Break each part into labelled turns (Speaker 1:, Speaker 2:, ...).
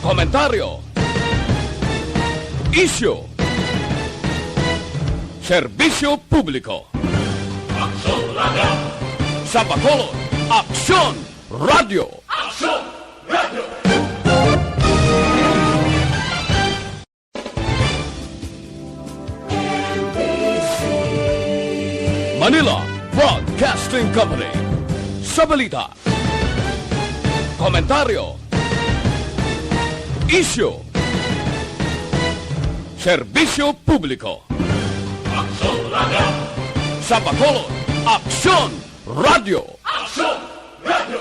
Speaker 1: komentaryo, isyu, serbisyo publiko. Aksyon Radio! Sa Bacolod, Aksyon Radio! Aksyon Radio! Manila Broadcasting Company. Sa balita, komentaryo, isyu, serbisyo publiko. Aksyon Radio! Sa Bacolod, Aksyon Radio! Aksyon Radio!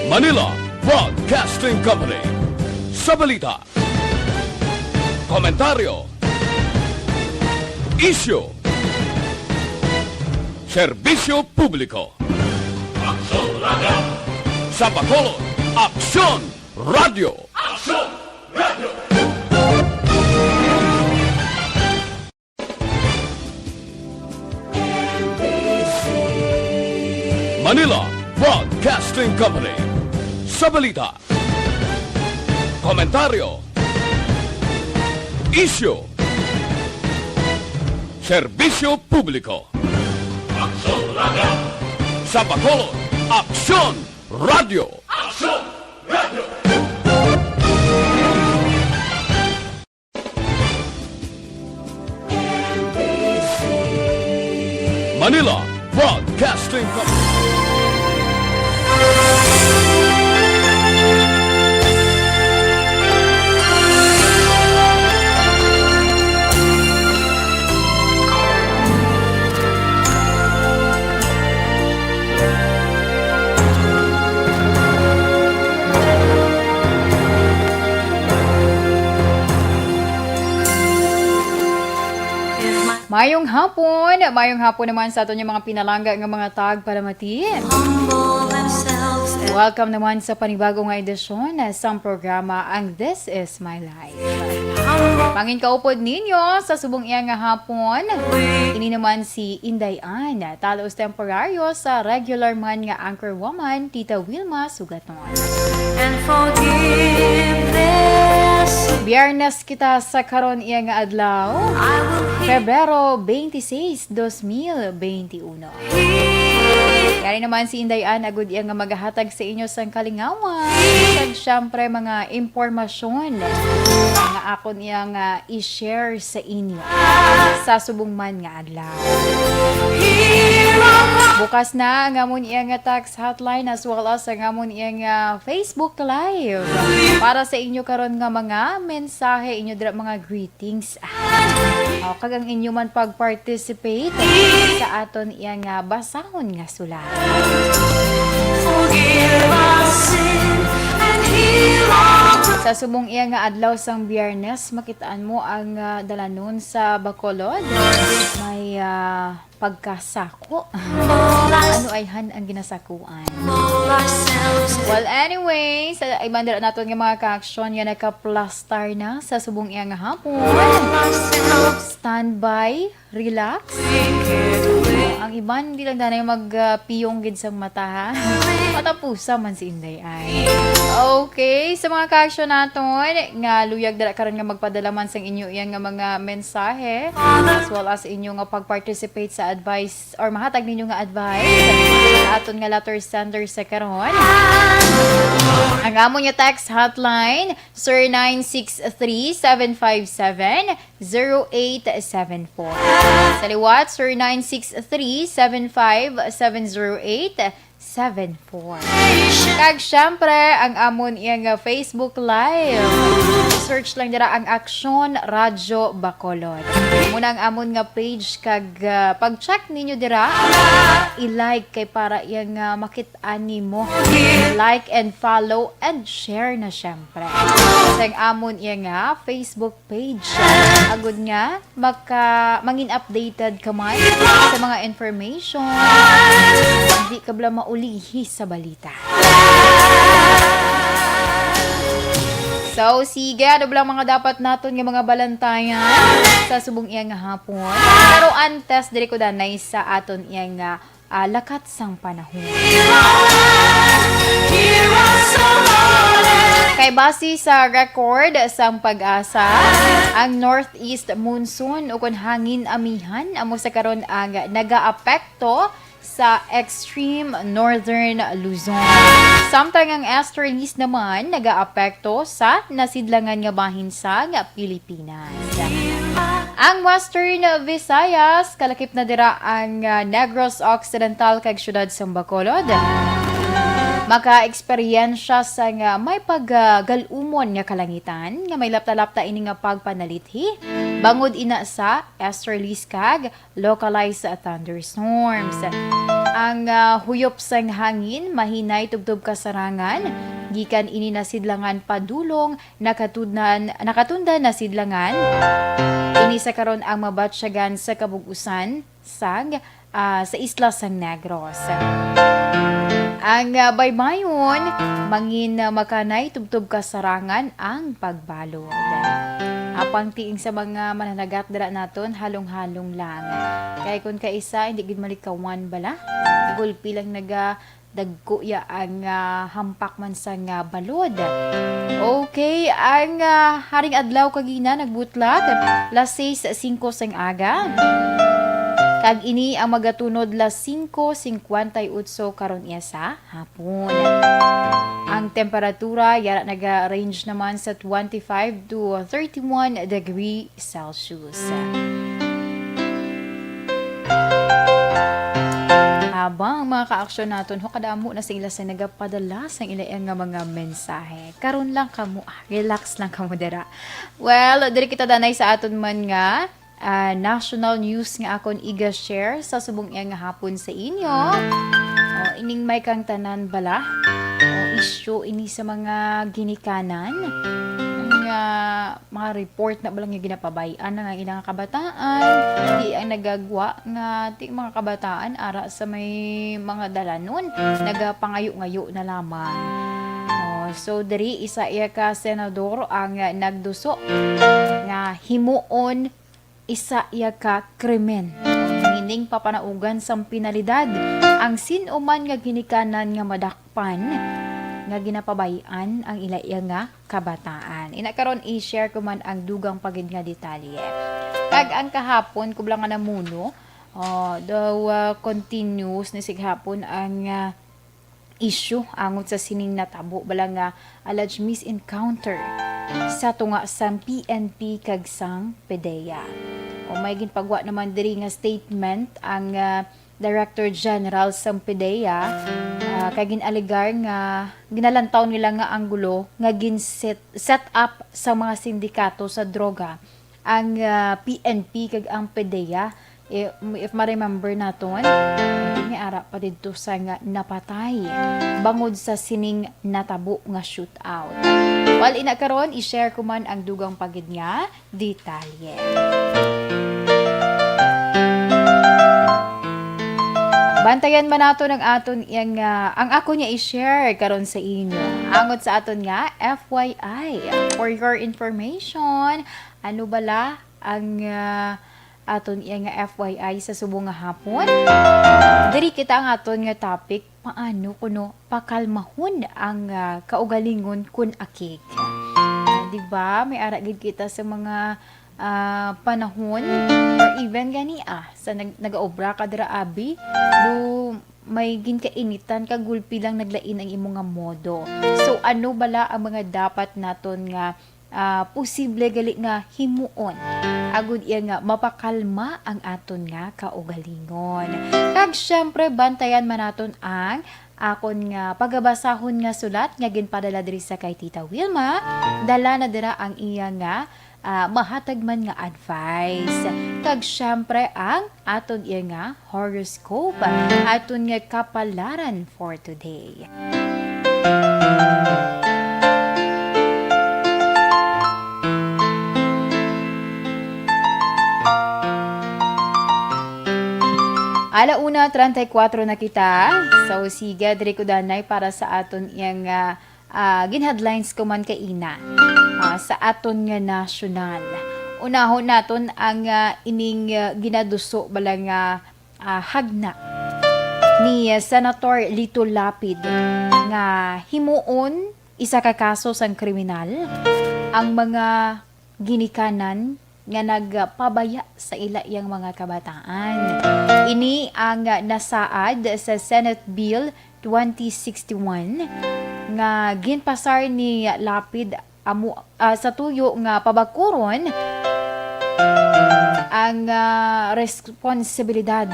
Speaker 1: Manila Broadcasting Company. Sa balita, komentaryo, isyu, serbisyo publiko. Aksyon Radio! Sa Bacolod, Aksyon Radio! Aksyon Radio! Manila Broadcasting Company. Sa balita, komentaryo, isyu, serbisyo publiko. Aksyon Radio! Sa Bacolod, Aksyon Radio! Aksyon Radio! Manila Broadcasting Company.
Speaker 2: Mayong hapon naman sa aton yung mga pinalangga ng mga tag para matiin. Welcome naman sa panibagong edisyon sa programa ang This Is My Life. Pangin kaupod ninyo sa subong iya nga hapon. Ini naman si Inday Ann, talos temporaryo sa regular man nga anchor woman, Tita Wilma Sugaton. And forgiveness. Biyernes kita sa karon iya nga adlaw, Pebrero 26, 2021. Kaya naman si Inday Ann, agud iya nga maghahatag sa inyo sang kalingawan. Kag syempre mga impormasyon nga akon iya nga i-share sa inyo sa subong man nga adlaw. Bukas na ang amon iya nga text hotline as well as ang amon iya nga Facebook Live para sa inyo karon nga mga mensahe inyo dira mga greetings. Kag ang inyo man pag-participate sa aton iya nga basahon nga sulat. Sa subong iya nga adlaw sang Biyernes, makitaan mo ang dalanon sa Bacolod. May pagkasako. Ano ay han ang ginasakuan? Well, anyway, sa ibandera naton nga mga ka-aksyon nga naka-plastar na sa subong iya nga hapon. Standby, relax. Ang iban, hindi lang danay magpiyong gid sang mata, ha? Matapusa man si Inday ay. Okay, sa mga ka-aksyon naton, nga luyag dara karon nga magpadala man sang inyo iya nga mga mensahe as well as inyo nga pag-participate sa advice or mahatag ninyo nga advice sa aton nga letter sender sa karon. Ang amon nga text hotline 0963-757-0874. Sa liwat 0963-757-0874. Kag syempre ang amon iya nga Facebook Live. Search lang dira ang Aksyon Radio Bacolod. Muna ang amon nga page kag pag-check ninyo dira i-like kay para iya nga makit-an nimo. Like and follow and share na syempre. Sa amon iya nga Facebook page. Agud nga mangin updated ka man sa mga information. Hindi ka bala maulihi sa balita. So, sige, ano ba lang mga dapat naton nga mga balantayan sa subong iya nga hapon. Pero antes, diri ko danay sa aton iya nga lakat sang panahon. Kay base sa record sang pag-asa, ang northeast monsoon o kun hangin amihan amo sa karon ang nagaapekto sa extreme northern Luzon. Samtang ang easterlies naman nagaapekto sa nasidlangan nga bahin sa Pilipinas. Ang Western Visayas kalakip na dira ang Negros Occidental kag syudad sa Bacolod. Maka-eksperyensya sa nga may paggalumon nga kalangitan nga may lapta-lapta ini nga pagpanalithi bangod ina sa easterlies kag localized thunderstorms. Ang huyop sang hangin mahinay tubtob kasarangan gikan ini nasidlangan padulong nakatundan na sidlangan ini sa karon ang mabatsyagan sa kabugusan sang sa isla sang Negros. Ang baybayon, mangin makanay tubtob kasarangan ang pagbalod. Apang tiing sa mga mananagat dira naton halong-halong lang. Kay kun kaisa hindi gid malikawan bala. Gulpi lang dagko ya ang hampak man sa nga balod. Okay, ang haring adlaw kagina nagbutlag las 6:05 sang aga. Kag ini ang magatunod las 5:58 karon iya sa hapon. Ang temperatura yara naga-range naman sa 25 to 31 degree Celsius. Habang mga ka-aksyon naton ho kadamo na sa ila sa nagapadala sa ila nga mga mensahe. Karon lang kamo, relax lang kamo dira. Well, diri kita danay sa aton man nga national news nga akon iga-share sa subong iya nga hapon sa inyo. Ining may kang tanan bala. Issue ini sa mga ginikanan. Mga report na balang nga ginapabayan na nga ilang kabataan. Di ang nagagwa nga ti mga kabataan ara sa may mga dalanon. Nagapangayo-ngayo na lamang. So, dari isa iya ka senador ang nagduso nga himuon isa iya ka krimen. Meaning papanaugan sang penalidad ang sinuman nga ginikanan nga madakpan nga ginapabayan ang ila iya nga kabataan. Ina karon i-share ko man ang dugang pagid nga detalye. Kag ang kahapon kublang nga namuno, continuous ni sighapon ang issue angot sa sining natabo bala nga alleged misencounter sa tunga sang PNP kag sang PDEA. May ginpagwa naman diri nga statement ang Director General sang PDEA kag ginaligar nga ginalantaw nila nga ang gulo nga set up sa mga sindikato sa droga ang PNP kag ang PDEA. If ma-remember naton, nga ara pa dito sa nga napatay bangod sa sining natabo nga shootout. While ina karon i-share ko man ang dugang pagid nga detalye. Bantayan man nato ng aton yang ang ako niya i-share karon sa inyo. Angot sa aton nga FYI for your information, ano bala ang aton iya nga FYI sa subong nga hapon. Diri kita ang aton nga topic, paano kuno pakalmahon ang kaugalingon kun akik. Diba? May ara gid kita sa mga panahon or even gani sa nagaobra ka dira abi do may ginkainitan ka gulpi lang naglain ang imong nga modo. So ano bala ang mga dapat naton nga posible gali nga himuon agud iya nga mapakalma ang aton nga kaugalingon. Kag syempre bantayan man naton ang akon nga pagabasahon nga sulat nga ginpadala diri sa kay Tita Wilma. Dala na dira ang iya nga mahatag man nga advice. Kag syempre ang aton iya nga horoscope, aton nga kapalaran for today. Alauna 34 na kita. So sige, diri ko danay para sa aton iyang ginheadlines ko man kay ina. sa aton nga nasyonal. Unahon naton ang ining ginaduso bala nga hagna ni Senator Lito Lapid nga himuon isa ka kaso sang kriminal ang mga ginikanan nga nagpabaya sa ilayang mga kabataan. Ini ang nasaad sa Senate Bill 2061 nga ginpasar ni Lapid sa tuyo nga pabakuron ang responsibilidad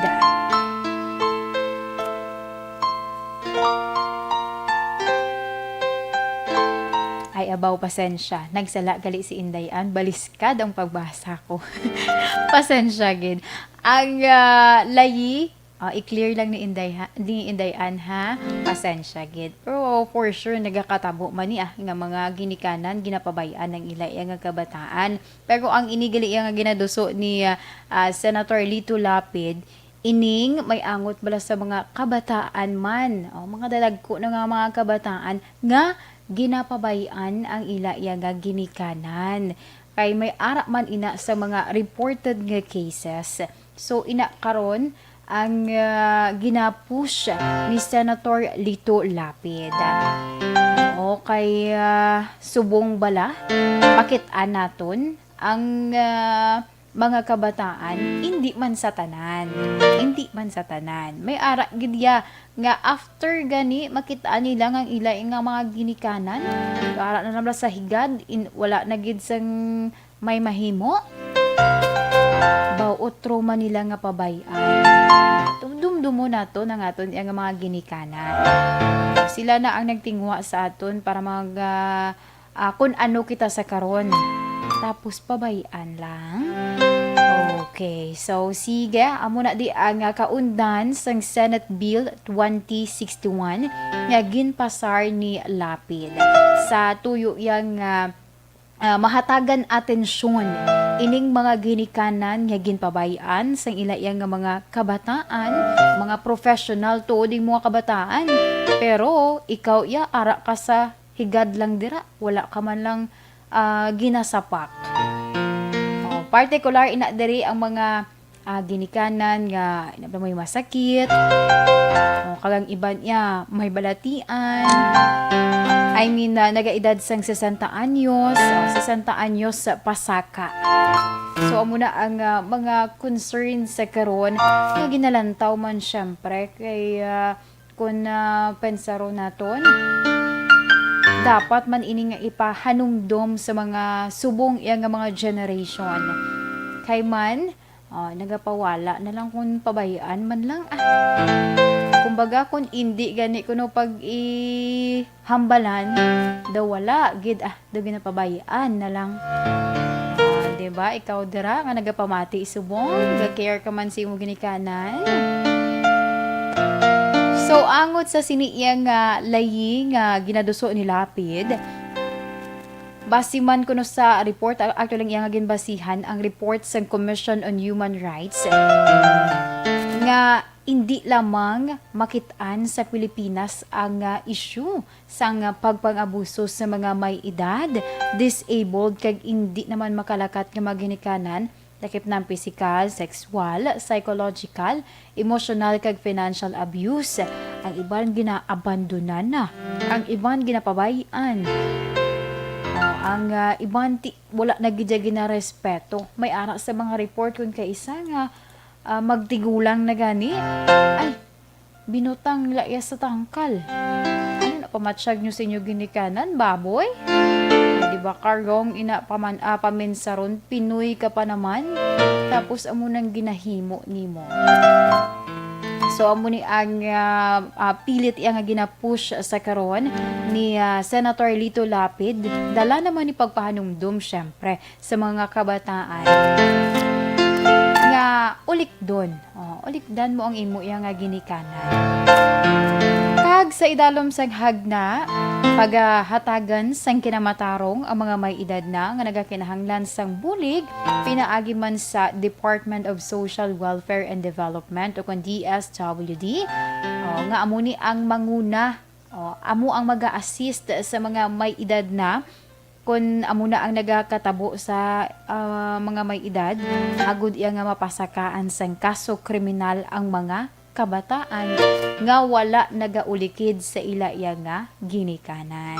Speaker 2: ay abaw pasensya. Nagsala gali si Indayan, baliskad ang pagbasa ko. Pasensya gid. Ang layi, i-clear lang ni Indayan ha. Pasensya gid. Pero for sure nagakatabo man ni nga mga ginikanan ginapabayaan ng ilay nga kabataan. Pero ang inigali nga ginaduso ni Senator Lito Lapid ining may angot bala sa mga kabataan man. Mga dalagko na nga mga kabataan nga ginapabayan ang ilaya nga ginikanan. Kay may ara man ina sa mga reported nga cases. So ina karon ang ginapush ni Senator Lito Lapid. Okay, subong bala makit-an naton ang mga kabataan hindi man sa tanan. May ara gid ya nga after gani makitaan nila ang ilay nga mga ginikanan. Ara na nabla sa higad wala na gid sang may mahimo. Bawot trauma nila nga pabayan. Dumdumo na to ng aton ang mga ginikanan. Sila na ang nagtingwa sa aton para kung ano kita sa karon. Tapos pabayan lang. Okay, so sige, amo na di ang kaundan sang Senate Bill 2061 nga ginpasar ni Lapid. Sa tuyo yang mahatagan atensyon ining mga ginikanan nga ginpabayan sang ilayang nga mga kabataan, mga professional tuoding mga kabataan. Pero ikaw ara ka sa higad lang dira, wala ka man lang ginasapak. Particular ina diri ang mga ginikanan nga may masakit, kagang iban niya may balatian. I mean, nagaedad sang 60 anyos, 60 anyos pasaka. So amo na ang mga concerns sa karon nga ginalantaw man syempre kay kung pensaro naton dapat man ini nga ipahanumdom sa mga subong iya nga mga generation. Kay man, nagapawala na lang kung pabayaan man lang. Kumbaga kung hindi gani kuno pag ihambalan, daw wala, gid daw ginapabayaan na lang. Diba? Ikaw dira nga nagapamati subong, ga-care ka man sa imong ginikanan. So, angot sa siniyang layi nga ginaduso ni Lapid, basi man kuno sa report, actually iyang ginbasihan ang report sa Commission on Human Rights nga hindi lamang makitaan sa Pilipinas ang issue sa pagpang-abuso sa mga may edad, disabled, kag hindi naman makalakat nga mga ginikanan, lakip ng physical, sexual, psychological, emotional kag financial abuse. Ang iban ginaabandonan na. Ang iban ginapabayaan. Ang iban wala na gidya ginarespeto. May ara sa mga report kung kaisa nga magtigulang na gani. Ay, binutang layas sa tangkal. Ano na pamatsyag nyo sa inyo ginikanan, baboy? Diba kargong paminsaron, Pinoy ka pa naman, tapos amo nang ginahimo nimo. So amo ni ang pilit iya nga ginapush sa karon ni Senator Lito Lapid, dala naman ni pagpahanumdum syempre sa mga kabataan nga ulikdon. Ulikdan mo ang imo iya nga ginikanan. Kag sa idalom sang hagna, paghatagan sang kinamatarong ang mga may edad na nga nagakinahanglan sang bulig, pinaagi man sa Department of Social Welfare and Development o kung DSWD, nga amo ni ang manguna, amo ang mag-assist sa mga may edad na kung amo na ang nagakatabo sa mga may edad, agud iya nga mapasakaan sang kaso kriminal ang mga kabataan nga wala nagaulikid sa ila iya nga ginikanan.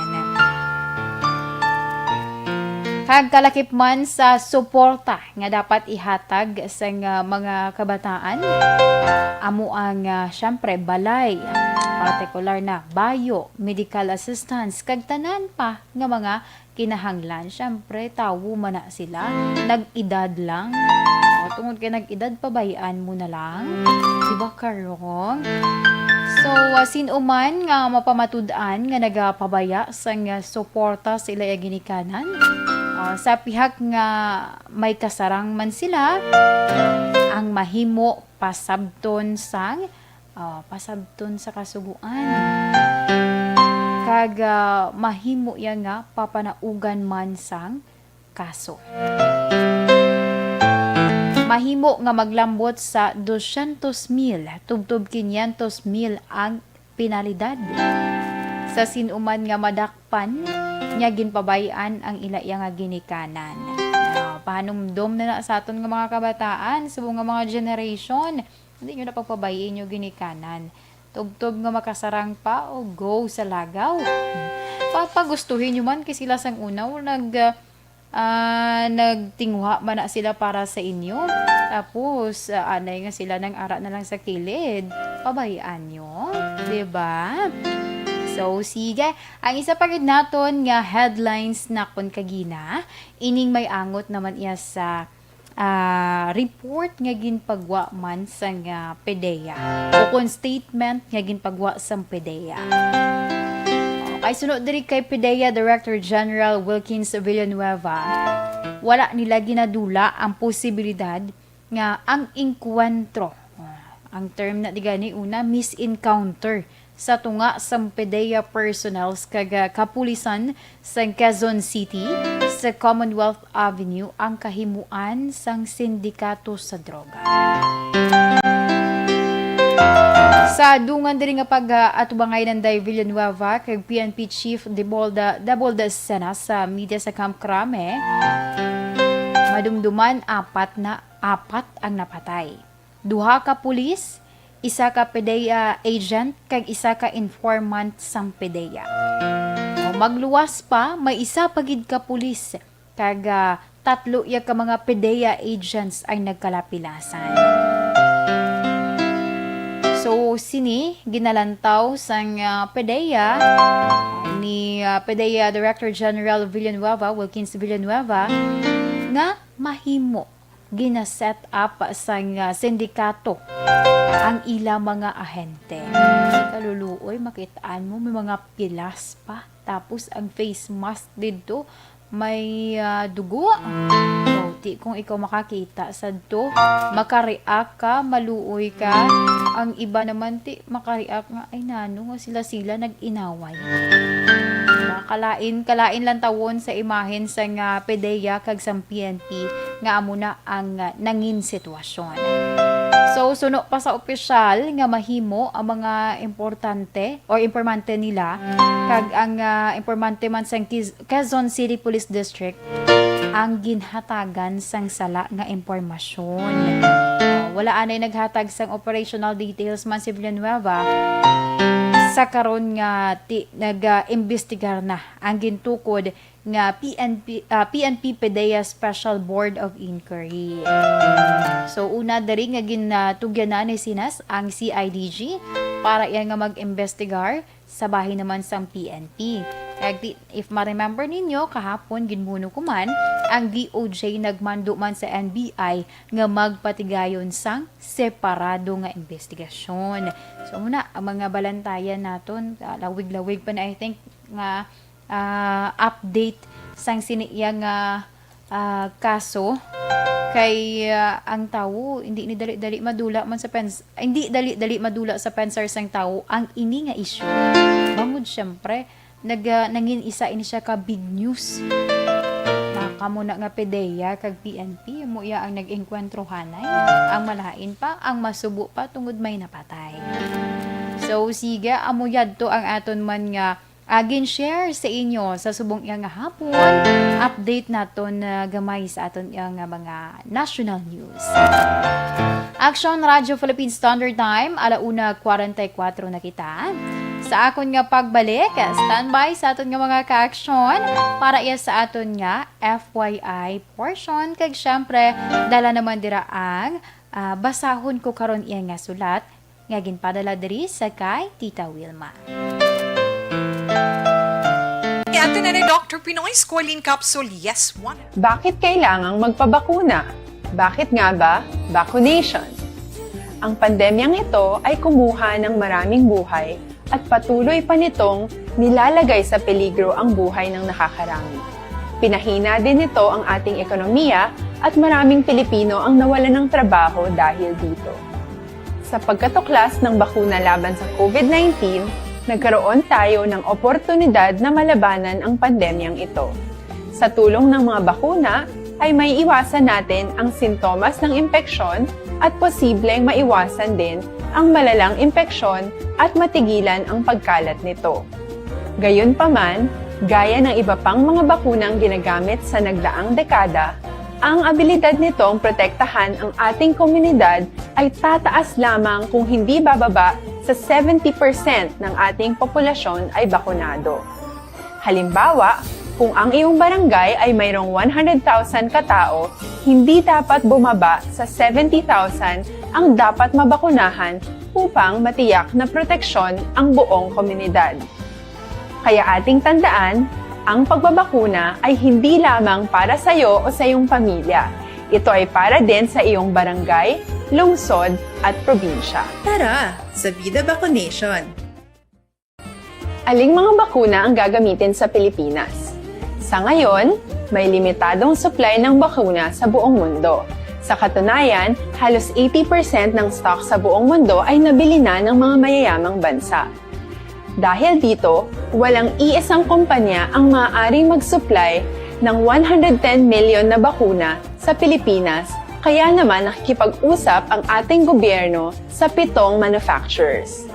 Speaker 2: Kag kalakip man sa suporta nga dapat ihatag sa mga kabataan, amo ang syempre balay, partikular na bayo, medical assistance, kag tanan pa nga mga kinahanglan. Syempre tawo man na sila, nag-edad lang. O, tungod kay nag-edad, pabayaan mo na lang. Diba karong? So, sino man nga mapamatud-an nga nagapabaya sa nga suporta sa ila ginikanan, sa pihak nga may kasarang man sila, ang mahimo pasabton sa kasuguan. Kag mahimo ya nga papanaugan man sang kaso. Mahimo nga maglambot sa 200,000 tubtob 500,000 ang penalidad sa sinuman nga madakpan nya ginpabayan ang ila nga ginikanan. Pahanumdom na sa aton nga mga kabataan, sa mga generation, hindi nyo na pagpabayin nyo ginikanan. Tubtob nga makasarang pa o go sa lagaw. Papagustuhin nyo man kasi sila sang unaw nagtingwa man na sila para sa inyo. Tapos anay nga sila nang ara na lang sa kilid. Pabayaan nyo, 'di ba? So, sige. Ang isa pa gid naton nga headlines na kon kagina, ining may angot naman iya sa report nga ginpagwa man sa nga PDEA o kon statement nga ginpagwa sa PDEA. Okay, sunod diri kay PDEA Director General Wilkins Villanueva, wala nila ginadula ang posibilidad nga ang inkwentro, ang term na digani una, misencounter sa tunga sa PDEA personnels kag kapulisan sa Quezon City sa Commonwealth Avenue ang kahimuan sang sindikato sa droga. Sa dungan diri nga pag-atubangay ng Day Villanueva kag PNP Chief Debolda Sena sa media sa Camp Crame, madumduman apat ang napatay. Duha ka pulis, isa ka PDEA agent, kag isa ka informant sang PDEA. Magluwas pa, may isa pagid ka pulis, kag tatlo ya ka mga PDEA agents ay nagkalapilasan. So, sini, ginalantaw sang PDEA, ni PDEA Director General Villanueva, Wilkins Villanueva, nga mahimo gina-set up sang sindikato ang ila mga ahente. Kaluluoy, makitaan mo, may mga pilas pa. Tapos, ang face mask dito, may dugo. So, kung ikaw makakita sa to, makareact ka, maluoy ka. Ang iba naman, makareact nga, ay nano, sila nag-inaway. Kalain lang tawon sa imahen sa nga PDEA kag sa PNP nga amo na ang nangin sitwasyon. So, suno pa sa opisyal nga mahimo ang mga importante o impormante nila kag ang impormante man sa Quezon City Police District ang ginhatagan sang sala nga impormasyon. Wala anay naghatag sang operational details man si Villanueva sa karon nga nag-imbestigar na ang gintukod nga PNP PDEA Special Board of Inquiry. So una diri nga ginatugyan na ni Sinas ang CIDG para iya nga mag-investigar sa bahin naman sang PNP. If ma-remember ninyo, kahapon ginbuno ko man, ang DOJ nagmando man sa NBI nga magpatigayon sang separado nga investigasyon. So muna, ang mga balantayan naton, lawig-lawig pa na I think nga update sang siniya nga kaso kay ang tawo hindi ni dali-dali madula man sa hindi dali-dali madula sa pensar sang tawo ang ini nga issue. Bangod syempre nangin isa ini siya ka big news. Kamo na nga PDEA kag PNP mo iya ang nag-engkwentrohanay, ang malain pa, ang masubo pa tungod may napatay. So sige, amo yadto ang aton man nga gin-share sa inyo sa subong iyang nga hapon. Update naton na gamay sa aton iyang nga mga national news. Action Radio Philippine Standard Time, 1:44 na kita. Sa akon nga pagbalik, standby sa aton nga mga ka-aksyon para iya sa aton nga FYI portion. Kag syempre, dala naman dira ang basahon ko karon iya nga sulat nga ginpadala diri sa kay Tita Wilma.
Speaker 3: Ato na ni Dr. Pinoy Squalene Capsule Yes 1.
Speaker 4: Bakit kailangang magpabakuna? Bakit nga ba? Vaccination. Ang pandemyang ito ay kumuha ng maraming buhay at patuloy pa nitong nilalagay sa peligro ang buhay ng nakakarami. Pinahina din nito ang ating ekonomiya at maraming Pilipino ang nawalan ng trabaho dahil dito. Sa pagkatuklas ng bakuna laban sa COVID-19, nagkaroon tayo ng oportunidad na malabanan ang pandemyang ito. Sa tulong ng mga bakuna, ay may iwasan natin ang sintomas ng impeksyon at posibleng maiwasan din ang malalang impeksyon at matigilan ang pagkalat nito. Gayunpaman, gaya ng iba pang mga bakunang ginagamit sa nagdaang dekada, ang abilidad nitong protektahan ang ating komunidad ay tataas lamang kung hindi bababa sa 70% ng ating populasyon ay bakunado. Halimbawa, kung ang iyong barangay ay mayroong 100,000 katao, hindi dapat bumaba sa 70,000 ang dapat mabakunahan upang matiyak na proteksyon ang buong komunidad. Kaya ating tandaan, ang pagbabakuna ay hindi lamang para sa iyo o sa iyong pamilya. Ito ay para din sa iyong barangay, lungsod at probinsya.
Speaker 3: Tara, sa Vida Vaccination.
Speaker 4: Aling mga bakuna ang gagamitin sa Pilipinas? Sa ngayon, may limitadong supply ng bakuna sa buong mundo. Sa katunayan, halos 80% ng stock sa buong mundo ay nabili na ng mga mayayamang bansa. Dahil dito, walang iisang kumpanya ang maaaring mag-supply ng 110 million na bakuna sa Pilipinas, kaya naman nakikipag-usap ang ating gobyerno sa 7 manufacturers.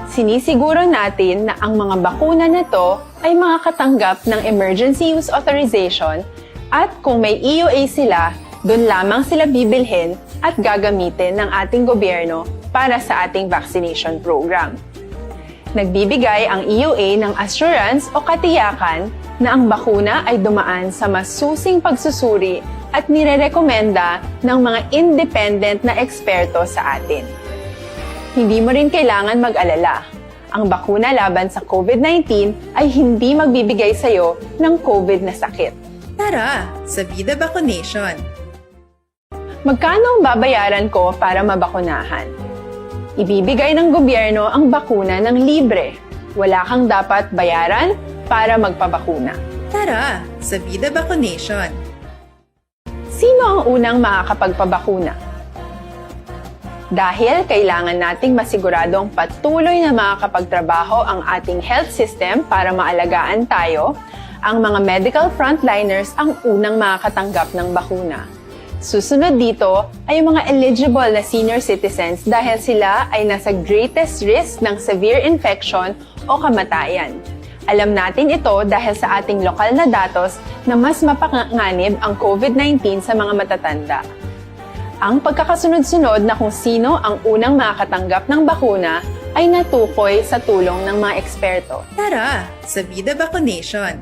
Speaker 4: Sinisiguro natin na ang mga bakuna na to ay makakatanggap ng Emergency Use Authorization at kung may EUA sila, doon lamang sila bibilhin at gagamitin ng ating gobyerno para sa ating vaccination program. Nagbibigay ang EUA ng assurance o katiyakan na ang bakuna ay dumaan sa masusing pagsusuri at nirerekomenda ng mga independent na eksperto sa atin. Hindi mo rin kailangan mag-alala. Ang bakuna laban sa COVID-19 ay hindi magbibigay sa iyo ng COVID na sakit.
Speaker 3: Tara, sa Vida Vaccination.
Speaker 4: Magkano ang babayaran ko para mabakunahan? Ibibigay ng gobyerno ang bakuna ng libre. Wala kang dapat bayaran para magpabakuna.
Speaker 3: Tara, sa Vida Vaccination.
Speaker 4: Sino ang unang makakapagpabakuna? Dahil kailangan nating masiguradong patuloy na makakapagtrabaho ang ating health system para maalagaan tayo, ang mga medical frontliners ang unang makakatanggap ng bakuna. Susunod dito ay mga eligible na senior citizens dahil sila ay nasa greatest risk ng severe infection o kamatayan. Alam natin ito dahil sa ating lokal na datos na mas mapanganib ang COVID-19 sa mga matatanda. Ang pagkakasunod-sunod na kung sino ang unang makakatanggap ng bakuna ay natukoy sa tulong ng mga eksperto.
Speaker 3: Tara, sa Vida Vaccination.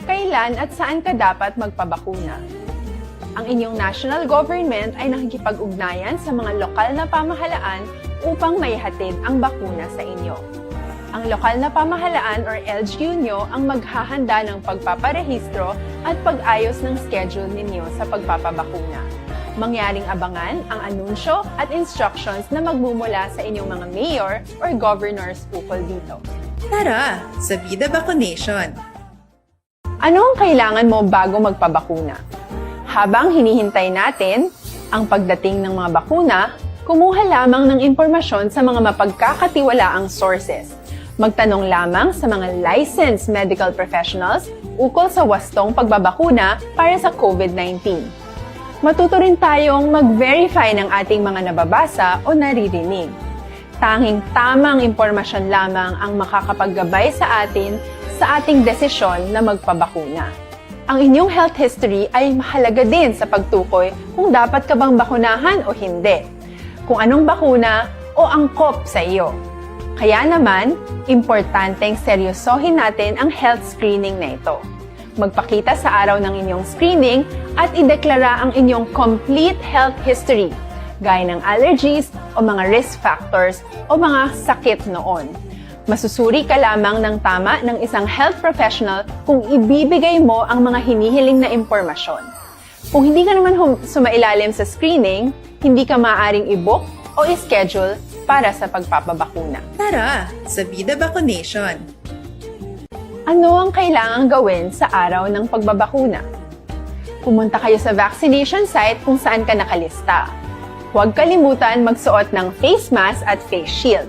Speaker 4: Kailan at saan ka dapat magpabakuna? Ang inyong national government ay nakikipag-ugnayan sa mga lokal na pamahalaan upang maihatid ang bakuna sa inyo. Ang lokal na pamahalaan or LGU nyo ang maghahanda ng pagpaparehistro at pag-ayos ng schedule ninyo sa pagpapabakuna. Mangyaring abangan ang anunsyo at instructions na magmumula sa inyong mga mayor or governors ukol dito.
Speaker 3: Tara, sa Vida Vaccination.
Speaker 4: Ano ang kailangan mo bago magpabakuna? Habang hinihintay natin ang pagdating ng mga bakuna, kumuha lamang ng impormasyon sa mga mapagkakatiwalaang sources. Magtanong lamang sa mga licensed medical professionals ukol sa wastong pagbabakuna para sa COVID-19. Matuto rin tayong mag-verify ng ating mga nababasa o naririnig. Tanging tamang impormasyon lamang ang makakapaggabay sa atin sa ating desisyon na magpabakuna. Ang inyong health history ay mahalaga din sa pagtukoy kung dapat ka bang bakunahan o hindi, kung anong bakuna o angkop sa iyo. Kaya naman, importanteng seryosohin natin ang health screening na ito. Magpakita sa araw ng inyong screening at ideklara ang inyong complete health history, gaya ng allergies o mga risk factors o mga sakit noon. Masusuri ka lamang ng tama ng isang health professional kung ibibigay mo ang mga hinihiling na impormasyon. Kung hindi ka naman sumailalim sa screening, hindi ka maaaring i-book o i-schedule para sa pagpapabakuna.
Speaker 5: Tara, sa Vida Vaccination!
Speaker 4: Ano ang kailangang gawin sa araw ng pagbabakuna? Pumunta kayo sa vaccination site kung saan ka nakalista. Huwag kalimutan magsuot ng face mask at face shield.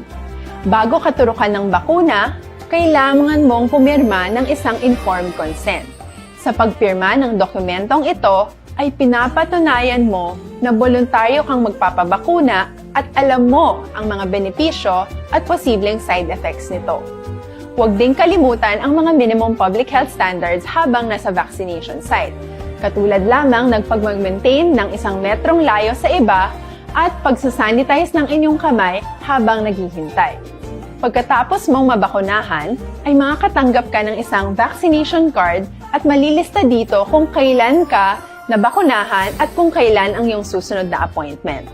Speaker 4: Bago katurukan ng bakuna, kailangan mong pumirma ng isang informed consent. Sa pagpirma ng dokumentong ito, ay pinapatunayan mo na voluntaryo kang magpapabakuna at alam mo ang mga benepisyo at posibleng side effects nito. Huwag din kalimutan ang mga minimum public health standards habang nasa vaccination site. Katulad lamang nagpag-maintain ng 1 metrong layo sa iba at pagsasanitize ng inyong kamay habang naghihintay. Pagkatapos mong mabakunahan, ay makakatanggap ka ng isang vaccination card at malilista dito kung kailan ka nabakunahan at kung kailan ang iyong susunod na appointment.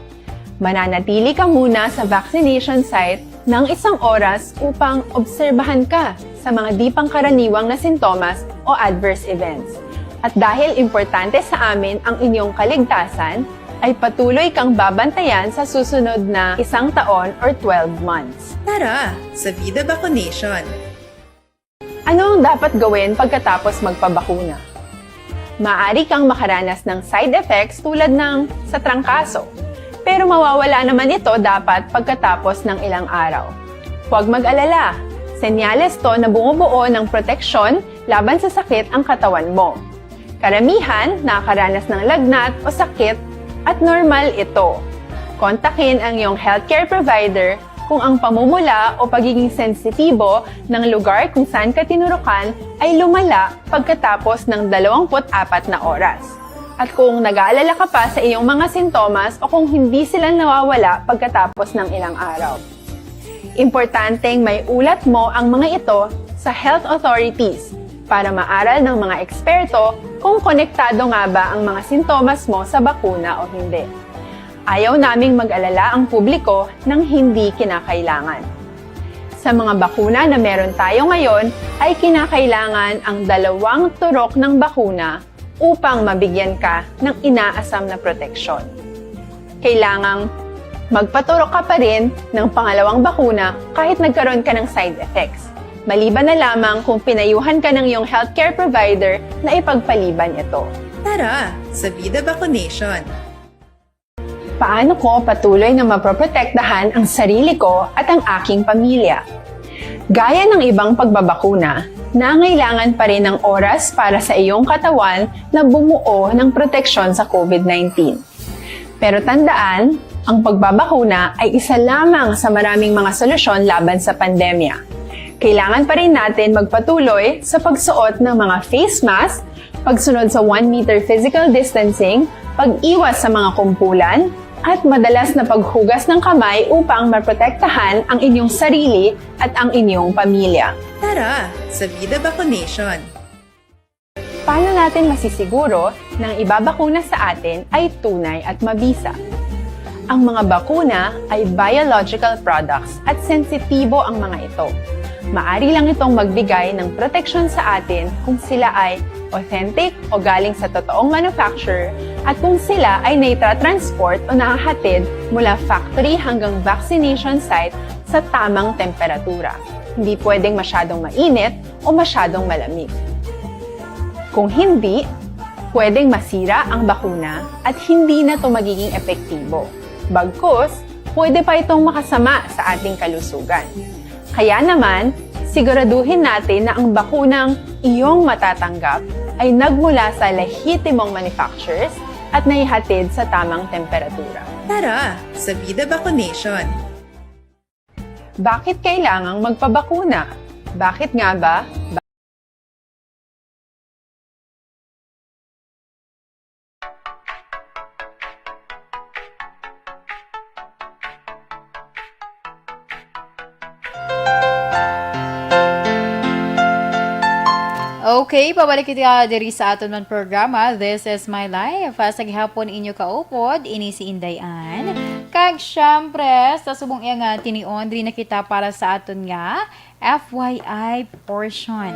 Speaker 4: Mananatili ka muna sa vaccination site ng 1 oras upang obserbahan ka sa mga di pangkaraniwang na sintomas o adverse events. At dahil importante sa amin ang inyong kaligtasan, ay patuloy kang babantayan sa susunod na 1 taon or 12 months.
Speaker 5: Tara, sa Vida Vaccination!
Speaker 4: Ano ang dapat gawin pagkatapos magpabakuna? Maaari kang makaranas ng side effects tulad ng sa trangkaso, pero mawawala naman ito dapat pagkatapos ng ilang araw. Huwag mag-alala, senyales to na bumubuo ng proteksyon laban sa sakit ang katawan mo. Karamihan nakakaranas ng lagnat o sakit at normal ito. Kontakin ang iyong healthcare provider kung ang pamumula o pagiging sensitibo ng lugar kung saan ka tinurukan ay lumala pagkatapos ng 24 na oras. At kung nag-aalala ka pa sa iyong mga sintomas o kung hindi sila nawawala pagkatapos ng ilang araw. Importanteng may ulat mo ang mga ito sa health authorities para maaral ng mga eksperto kung konektado nga ba ang mga sintomas mo sa bakuna o hindi. Ayaw naming mag-alala ang publiko ng hindi kinakailangan. Sa mga bakuna na meron tayo ngayon, ay kinakailangan ang 2 turok ng bakuna upang mabigyan ka ng inaasam na proteksyon. Kailangang magpaturok ka pa rin ng pangalawang bakuna kahit nagkaroon ka ng side effects. Maliban na lamang kung pinayuhan ka ng iyong healthcare provider na ipagpaliban ito.
Speaker 5: Tara, sa Vida Vaccination!
Speaker 4: Paano ko patuloy na maproprotektahan ang sarili ko at ang aking pamilya? Gaya ng ibang pagbabakuna, nangailangan pa rin ng oras para sa iyong katawan na bumuo ng proteksyon sa COVID-19. Pero tandaan, ang pagbabakuna ay isa lamang sa maraming mga solusyon laban sa pandemya. Kailangan pa rin natin magpatuloy sa pagsuot ng mga face mask, pagsunod sa 1 meter physical distancing, pag-iwas sa mga kumpulan, at madalas na paghugas ng kamay upang maprotektahan ang inyong sarili at ang inyong pamilya.
Speaker 5: Tara, sa Vida Vaccination!
Speaker 4: Paano natin masisiguro na ang ibabakuna sa atin ay tunay at mabisa? Ang mga bakuna ay biological products at sensitibo ang mga ito. Maari lang itong magbigay ng proteksyon sa atin kung sila ay authentic o galing sa totoong manufacturer at kung sila ay naitra-transport o nahahatid mula factory hanggang vaccination site sa tamang temperatura. Hindi pwedeng masyadong mainit o masyadong malamig. Kung hindi, pwedeng masira ang bakuna at hindi na ito magiging epektibo. Bagkus, pwede pa itong makasama sa ating kalusugan. Kaya naman, siguraduhin natin na ang bakunang iyong matatanggap ay nagmula sa lehitimong manufacturers at naihatid sa tamang temperatura.
Speaker 5: Tara, sa Vida Vaccination!
Speaker 4: Bakit kailangang magpabakuna? Bakit nga ba?
Speaker 2: Okay, pabalik kita diri sa aton man programa. This is my life. Sa gihapon inyo kaupod, ini si Indayan. Kag syempre, sa subong iya nga tinion, diri na kita para sa aton nga FYI portion.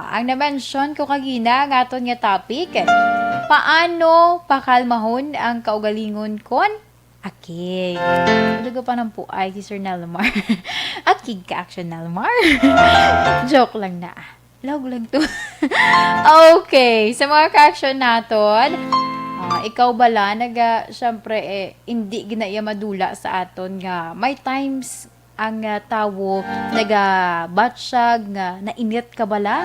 Speaker 2: Ang na-mention ko kagina nga aton nga topic, paano pakalmahon ang kaugalingon kon akig. Dugo pa ng puay si Sir Nelmar. Akig ka action Nelmar. Joke lang na. Log lang to. Okay, sa mga ka-action naton, ikaw bala, syempre, hindi ginaya madula sa aton nga, may times ang tawo, batsyag, nga, nainit ka bala,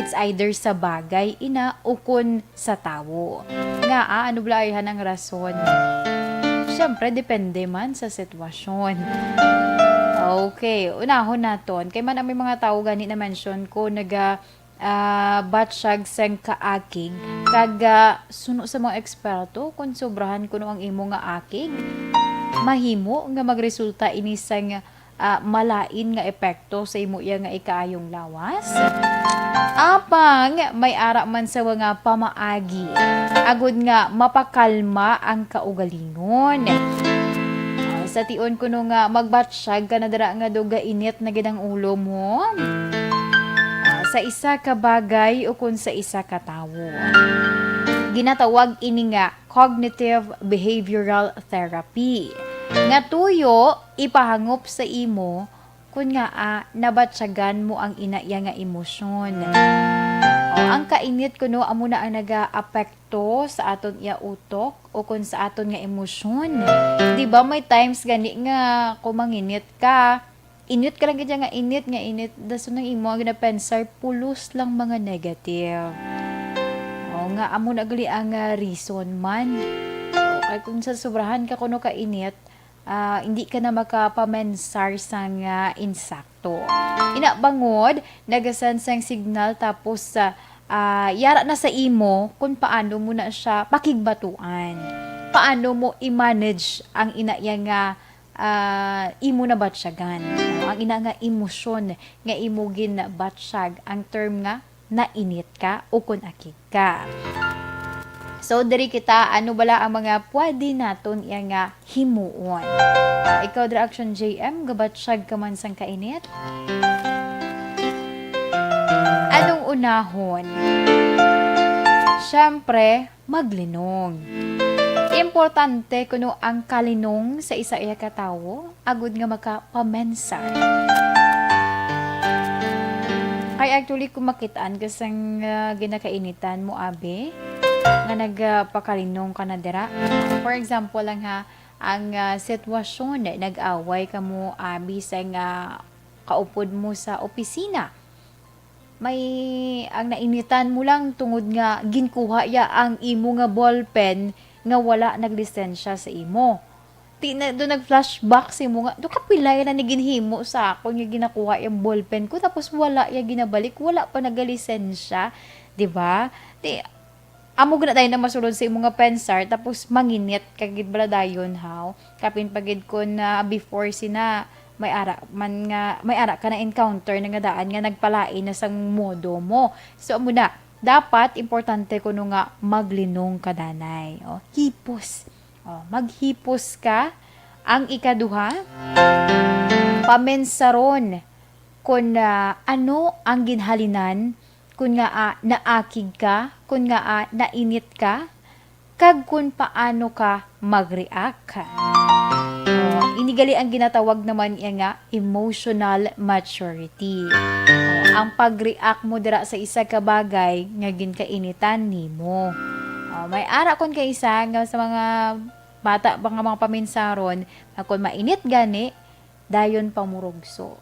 Speaker 2: it's either sa bagay, ina, o kun sa tawo. Nga, ano bala ayhan ang rason? Syempre, depende man sa sitwasyon. Okay, unahon naton. Kay man ang may mga tao gani na mention ko batsyag sang kaakig kag suno sa mga eksperto kung sobrahan kuno ang imo nga akig mahimo nga magresulta ini sang malain nga epekto sa imo iya nga ikaayong lawas. Apang may ara man sa mga pamaagi agud nga mapakalma ang kaugalingon. Sa tion ko nung magbatsyag ka na dara nga duga init na gidang ulo mo sa isa ka bagay o kung sa isa ka tawo. Ginatawag ini nga cognitive behavioral therapy. Nga tuyo ipahangop sa imo kung nga nabatsyagan mo ang inaiya nga emosyon. Ang kainit kuno amo na ang naga-apekto sa aton iya utok o kung sa aton nga emosyon. Di ba may times gani nga kumanginit ka, init ka lang gid nga init, daso nang imo nga napensar pulos lang mga negative. Nga amo na gali ang reason man. Kay kung sa sobrahan ka kuno ka init, hindi ka na makapamensar sang insakto. Inabangod, nagasansang signal tapos yara na sa imo kung paano mo na siya pakigbatuan. Paano mo i-manage ang inaya nga imo na batsyagan. Ang ina nga emosyon nga imo ginbatsyag. Ang term nga nainit ka o kung akig ka. So, dari kita, ano bala ang mga pwede naton iya nga himuon. Ikaw, Action JM, gabatsyag ka man sang kainit? Anong unahon? Siyempre, maglinong. Importante kuno ang kalinong sa isa iya katawo, agud nga makapamensar. Kay actually kumakitaan kasang ginakainitan mo, abe, nga nagpakalinong ka na dira. For example lang ang sitwasyon nag-away ka mo sa kaupod mo sa opisina. May ang nainitan mo lang tungod nga ginkuha ya ang imo nga ballpen nga wala naglisensya sa imo. Do nag-flashback sa imo nga, do kapilay na ni ginhimo sa ako nga ginakuha yung ballpen ko tapos wala ya ginabalik, wala pa nagalisensya, di ba? Amo guna tayo na masulod sa imong nga pensar tapos manginit kagid bala dayon haw kapin pagid ko na before sina may ara ka na encounter nga daan nga nagpalain na sang modo mo. So amo na dapat importante kuno nga maglinong kadanay. Hipos. Maghipos ka. Ang ikaduha, pamensaron kung ano ang ginhalinan kung nga naakig ka, kung nga nainit ka, kag kung paano ka mag-react. Inigali ang ginatawag naman iya nga emotional maturity. Ang pag-react mo dira sa isa ka bagay nga ginkainitan nimo. May ara kon kay isa nga sa mga bata mga paminsaron kung mainit gani dayon pamurugso.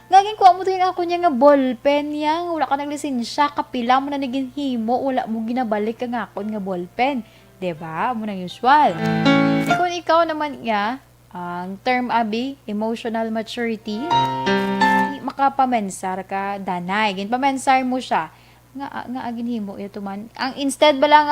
Speaker 2: Ngagin ko amo yung ako niya nga ballpen yang wala ka naglisensya kapila mo na naginhimo wala mo ginabalik ka nga ako nga ballpen, diba? Amo nang usual. Kung ikaw naman nga Ang term abi, emotional maturity, makapamensar ka, danay. Ginpamensar mo siya. Nga agin himo ito man. Ang instead ba lang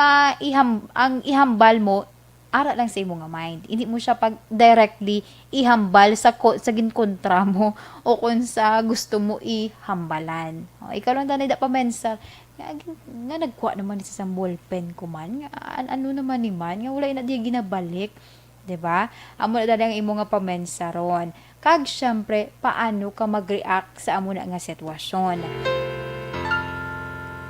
Speaker 2: ang ihambal mo, ara lang sa imo nga mind. Hindi mo siya pag directly ihambal sa ginkontra mo o kung sa gusto mo ihambalan. Ikaw lang danay da pamensar. Nga nagkuha naman sa ballpen ko man. Ano naman ni man. Nga wala na di ginabalik. 'Di ba? Amo na dali ang imo nga pamensaron. Kag syempre paano ka mag-react sa amo na nga sitwasyon.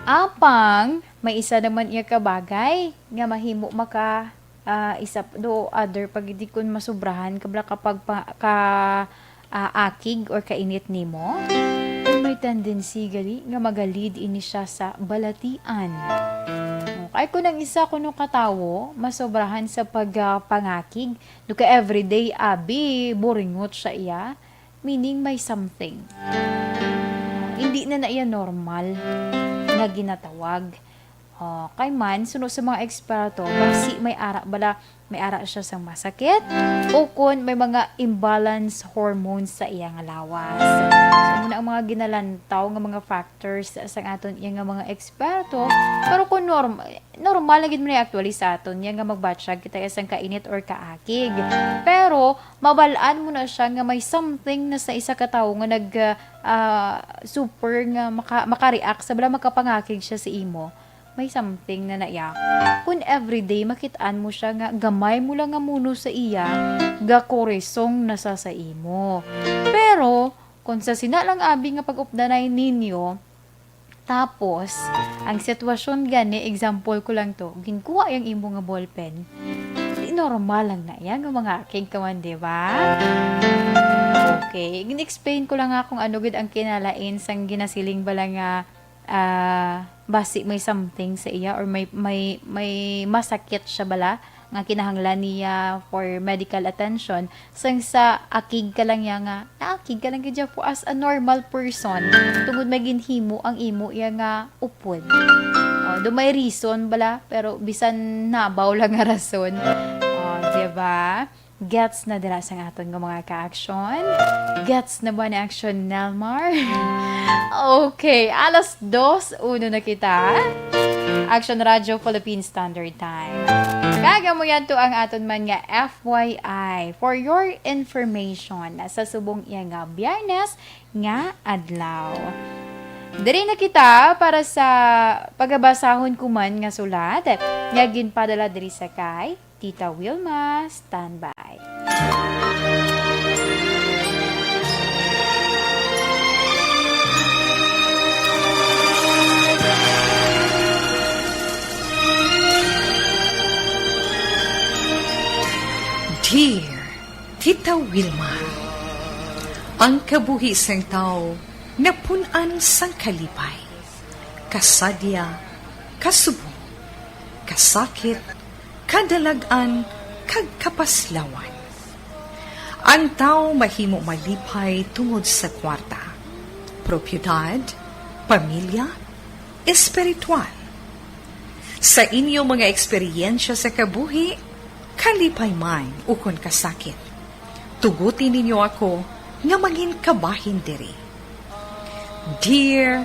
Speaker 2: Apang may isa naman iya ka bagay nga mahimo maka isa do other pag di kun masubrahan kabla kapag akig or kainit nimo. May tendency gali nga magalid ini siya sa balatian. Ay kung ang isa kuno katawo, masobrahan sa pagpangakig, do ka everyday abi boringot siya iya, meaning may something. Hindi na iya normal nga ginatawag. Kay man sunod sa mga eksperto, basi may ara siya sa masakit o kun may mga imbalance hormones sa iyang lawas. So muna ang mga ginalantaw nga mga factors sa aton iya nga mga eksperto, pero kung normal na gid mo na actually sa aton iya nga magbatsyag kita isang kainit or kaakig. Pero mabalaan mo na siya nga may something na sa isa ka tawo nga super nga maka-react sa bala makapangakig siya sa imo. May something na naiyak. Kung everyday makitaan mo siya nga gamay mo lang nga muno sa iya, gakoresong nasa sa imo. Pero, kung sa sinalang abi nga pag-updanay ninyo, tapos, ang sitwasyon gani, example ko lang to, ginkuha yung imo nga ballpen, normal lang na yan, nga mga aking kaman, diba? Okay, gin-explain ko lang nga kung ano gid ang kinalain sang ginasiling bala nga basi may something sa iya or may masakit siya bala nga kinahanglan niya for medical attention sang sa akig ka lang nga akig ka lang gid po as a normal person tungod may ginhimo ang imo iya nga upod. Do may reason bala pero bisan nabaw lang nga rason. Diba? Gets na dira sa aton nga mga ka-action? Gets na ba ni Action Nelmar? Okay, 2:01 na kita. Action Radio Philippine Standard Time. Kaga mo yan to ang aton man nga FYI for your information sa subong iya nga Biyernes nga adlaw. Diri na kita para sa pagabasahon kuman nga sulat. Nga ginpadala diri sa kay Tita Wilma, standby.
Speaker 3: Dear Tita Wilma, ang kabuhisang tao napunan sang kalipay, kasadya, kasubo, kasakit, kadalagan, kag kapaslawan. Ang tao mahimo malipay tungod sa kwarta, propiedad, pamilya, espiritual. Sa inyo mga eksperyensya sa kabuhi, kalipay man ukon kasakit. Tugutin ninyo ako nga maging kabahin diri. Dear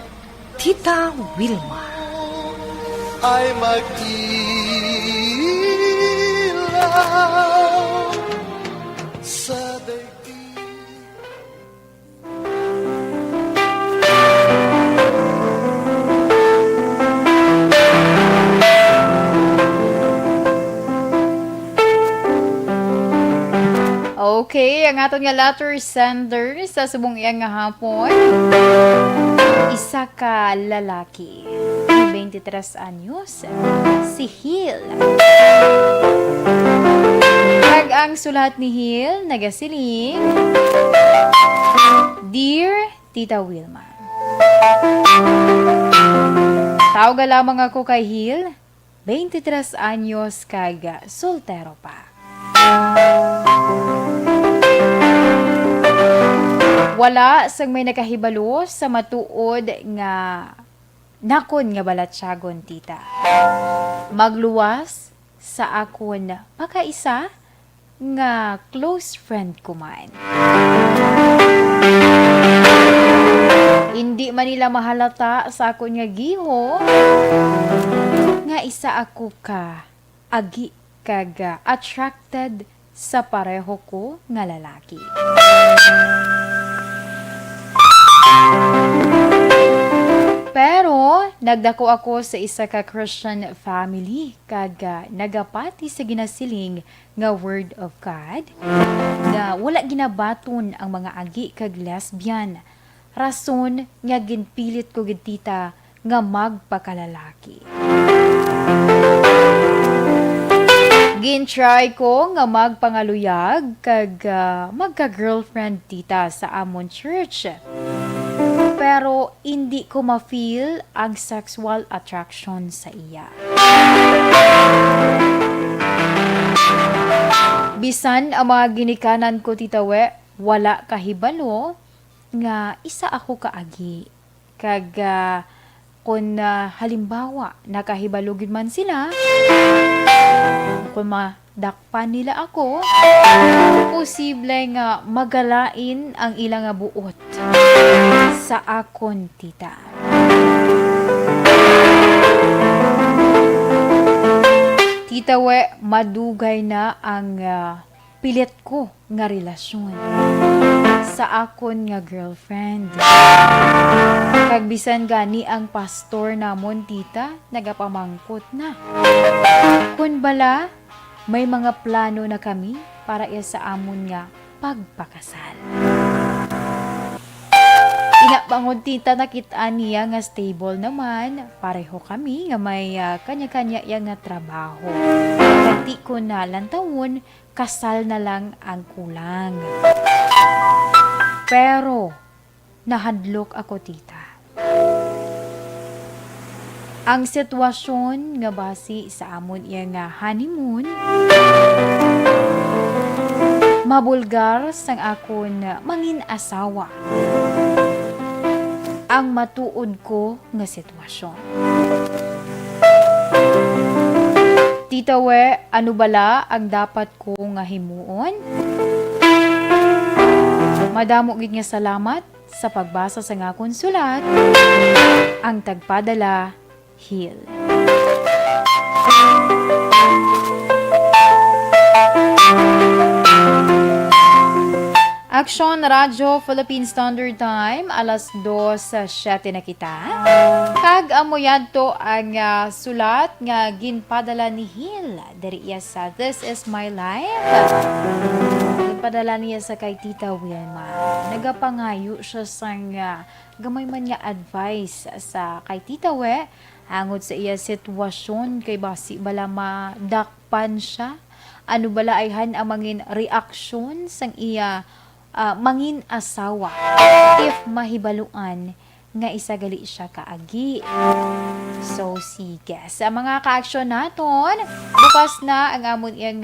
Speaker 3: Tita Wilma,
Speaker 6: ay mag-ilaw sa daigdig.
Speaker 2: Okay, ang aton nga letter sender sa subong iyang nga hapon. Isa ka lalaki. 23 anyos. Si Hill. Kag ang sulat ni Hill, nagasiling. Dear Tita Wilma. Tawag lamang ako kay Hill. 23 anyos kag soltero pa. Wala sang may nakahibalo sa matuod nga nakon nga nga close friend ko man. Hindi man nila mahalata sa akon nga giho nga isa ako ka agi kag attracted sa pareho ko nga lalaki. Pero nagdako ako sa isa ka Christian family kag nagapati sa ginasiling nga word of God nga wala ginabaton ang mga agi kag lesbian. Rason nga ginpilit ko gid tita nga magpakalalaki. Gin-try ko nga magpangaluyag kag magka-girlfriend tita sa amon church. Pero hindi ko ma-feel ang sexual attraction sa iya. Bisan ang mga ginikanan ko tita we, wala kahibalo nga isa ako kaagi. Kag kung halimbawa nakahibalo gid man sila, kung madakpan nila ako, posible nga magalain ang ilang nga buot sa akon tita. Tita we, madugay na ang pilit ko nga relasyon sa akon nga girlfriend. Kagbisan gani ang pastor namon tita, nagapamangkot na. Kun bala, may mga plano na kami para iya sa amon nga pagpakasal. Inabangod tita nakita niya nga stable naman, pareho kami nga may kanya-kanya yang nga trabaho. Pati ko na lang taon, kasal na lang ang kulang. Pero, nahadlok ako tita. Ang sitwasyon nga basi sa amon iya nga honeymoon, mabulgar sang akon mangin asawa. Ang matuod ko nga sitwasyon. Tita we, ano bala ang dapat ko nga himuon? Madamo gid nga salamat sa pagbasa sa nga akong sulat. Ang tagpadala, Hill. Aksyon Radyo Philippine Standard Time, alas 2:07 na kita. Kag amoyan to ang sulat nga ginpadala ni Hill dari iya sa This Is My Life. Ginpadala niya sa kay Tita Wilma. Nagapangayo siya sang gamay man nga advice sa kay Tita We hangod sa iya sitwasyon kay basi bala madakpan siya. Ano bala ayhan ang mangin reaksyon sang iya mangin asawa if mahibaluan nga isagali siya kaagi. So, sige. Sa mga ka-aksyon naton, bukas na ang amon iyang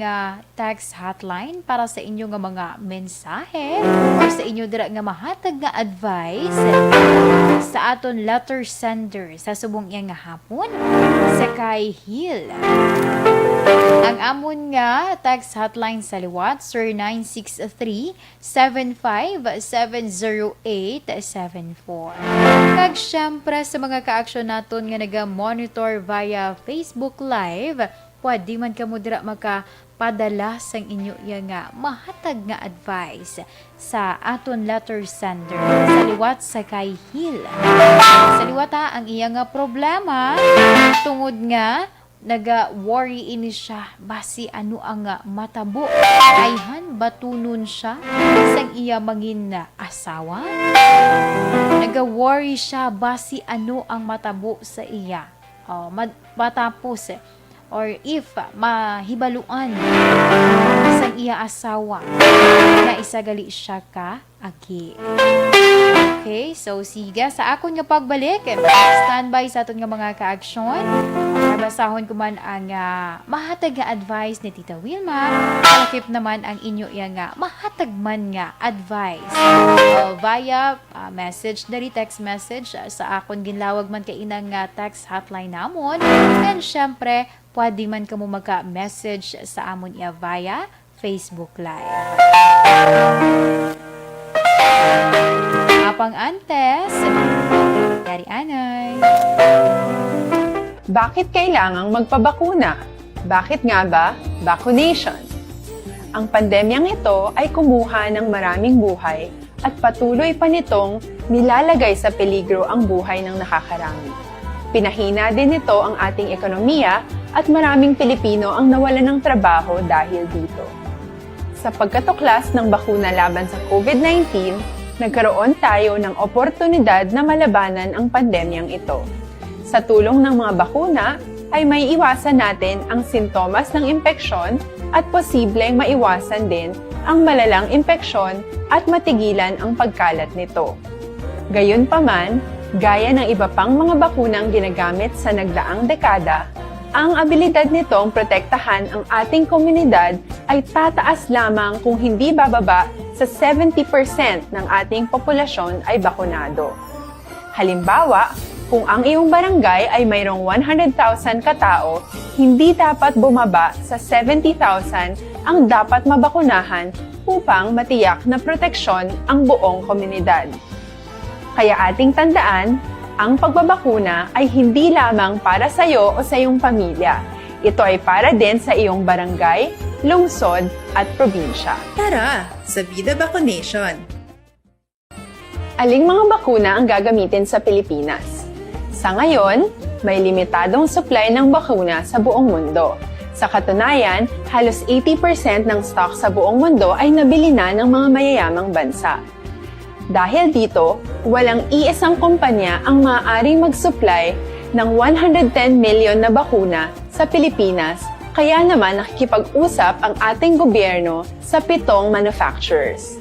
Speaker 2: text hotline para sa inyo nga mga mensahe or sa inyo dira nga mahatag nga advice sa aton letter sender sa subong iyang nga hapon sa kay Hill. Ang amon nga text hotline sa liwat, Sir 963-757-0874. Kag syempre sa mga ka-aksyon naton nga naga-monitor via Facebook Live, pwede man ka mo dira makapadala sang inyo nga mahatag nga advice sa aton letter sender sa liwat sa kay Hill. Sa liwat ang iya nga problema tungod nga naga-worry ini siya basi ano ang matabo ayhan batunon siya sang iya mangin na asawa. Naga-worry siya basi ano ang matabo sa iya matapos or if mahibaluan sang iya asawa na isagali siya ka agi. Okay, so sige, sa akon nga pagbalik, standby sa aton nga mga ka-aksyon. Nabasahon ko man ang mahatag nga advice ni Tita Wilma. Kalakip naman ang inyo nga mahatag man nga advice via message, dari text message sa akon ginlawag man kay inang text hotline namon. And syempre, pwede man kamo magka-message sa amon via Facebook Live. Apang antes, Yari Anay.
Speaker 4: Bakit kailangang magpabakuna? Bakit nga ba? Vaccination. Ang pandemyang ito ay kumuha ng maraming buhay at patuloy pa nitong nilalagay sa peligro ang buhay ng nakakarami. Pinahina din nito ang ating ekonomiya at maraming Pilipino ang nawalan ng trabaho dahil dito. Sa pagkatuklas ng bakuna laban sa COVID-19, nagkaroon tayo ng oportunidad na malabanan ang pandemyang ito. Sa tulong ng mga bakuna, ay may iwasan natin ang sintomas ng impeksyon at posibleng maiwasan din ang malalang impeksyon at matigilan ang pagkalat nito. Gayunpaman, gaya ng iba pang mga bakunang ginagamit sa nagdaang dekada, ang abilidad nitong protektahan ang ating komunidad ay tataas lamang kung hindi bababa sa 70% ng ating populasyon ay bakunado. Halimbawa, kung ang iyong barangay ay mayroong 100,000 katao, hindi dapat bumaba sa 70,000 ang dapat mabakunahan upang matiyak na proteksyon ang buong komunidad. Kaya ating tandaan, ang pagbabakuna ay hindi lamang para sa iyo o sa iyong pamilya. Ito ay para din sa iyong barangay, lungsod at probinsya.
Speaker 5: Tara, sa Vida Vaccination.
Speaker 4: Aling mga bakuna ang gagamitin sa Pilipinas? Sa ngayon, may limitadong supply ng bakuna sa buong mundo. Sa katunayan, halos 80% ng stock sa buong mundo ay nabili na ng mga mayayamang bansa. Dahil dito, walang iisang kumpanya ang maaaring mag-supply ng 110 million na bakuna sa Pilipinas, kaya naman nakikipag-usap ang ating gobyerno sa 7 manufacturers.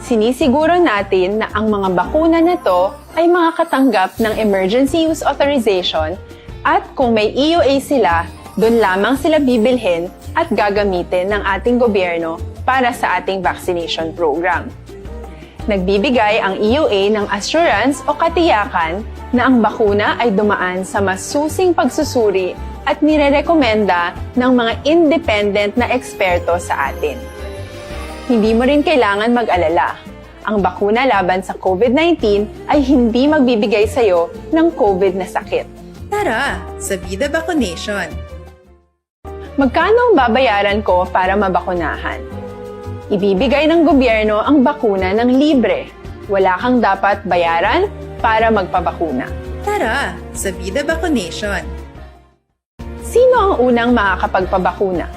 Speaker 4: Sinisiguro natin na ang mga bakuna na to ay makakatanggap ng Emergency Use Authorization at kung may EUA sila, doon lamang sila bibilhin at gagamitin ng ating gobyerno para sa ating vaccination program. Nagbibigay ang EUA ng assurance o katiyakan na ang bakuna ay dumaan sa masusing pagsusuri at nirerekomenda ng mga independent na eksperto sa atin. Hindi mo rin kailangan mag-alala. Ang bakuna laban sa COVID-19 ay hindi magbibigay sa iyo ng COVID na sakit.
Speaker 5: Tara, sa Vida Vaccination.
Speaker 4: Magkano ang babayaran ko para mabakunahan? Ibibigay ng gobyerno ang bakuna ng libre. Wala kang dapat bayaran para magpabakuna.
Speaker 5: Tara, sa Vida Vaccination.
Speaker 4: Sino ang unang makakapagpabakuna?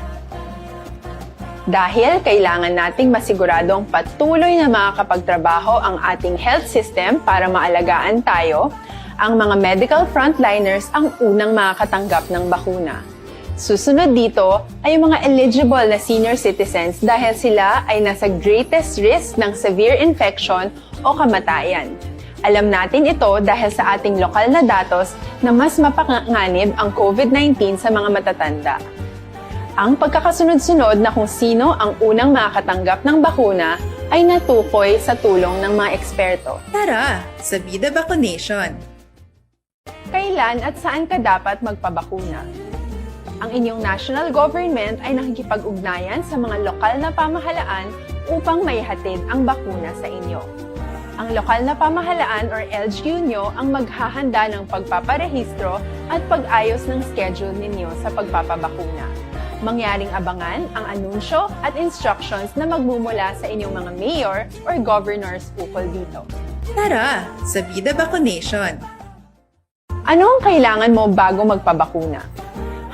Speaker 4: Dahil kailangan nating masiguradong patuloy na makakapagtrabaho ang ating health system para maalagaan tayo, ang mga medical frontliners ang unang makakatanggap ng bakuna. Susunod dito ay mga eligible na senior citizens dahil sila ay nasa greatest risk ng severe infection o kamatayan. Alam natin ito dahil sa ating lokal na datos na mas mapanganib ang COVID-19 sa mga matatanda. Ang pagkakasunod-sunod na kung sino ang unang makakatanggap ng bakuna ay natukoy sa tulong ng mga eksperto.
Speaker 5: Tara, sa Vida Vaccination.
Speaker 4: Kailan at saan ka dapat magpabakuna? Ang inyong national government ay nakikipag-ugnayan sa mga lokal na pamahalaan upang maihatid ang bakuna sa inyo. Ang lokal na pamahalaan or LGU nyo ang maghahanda ng pagpaparehistro at pag-ayos ng schedule ninyo sa pagpapabakuna. Mangyaring abangan ang anunsyo at instructions na magmumula sa inyong mga mayor or governors ukol dito.
Speaker 5: Tara, sa Vida Vaccination.
Speaker 4: Ano ang kailangan mo bago magpabakuna?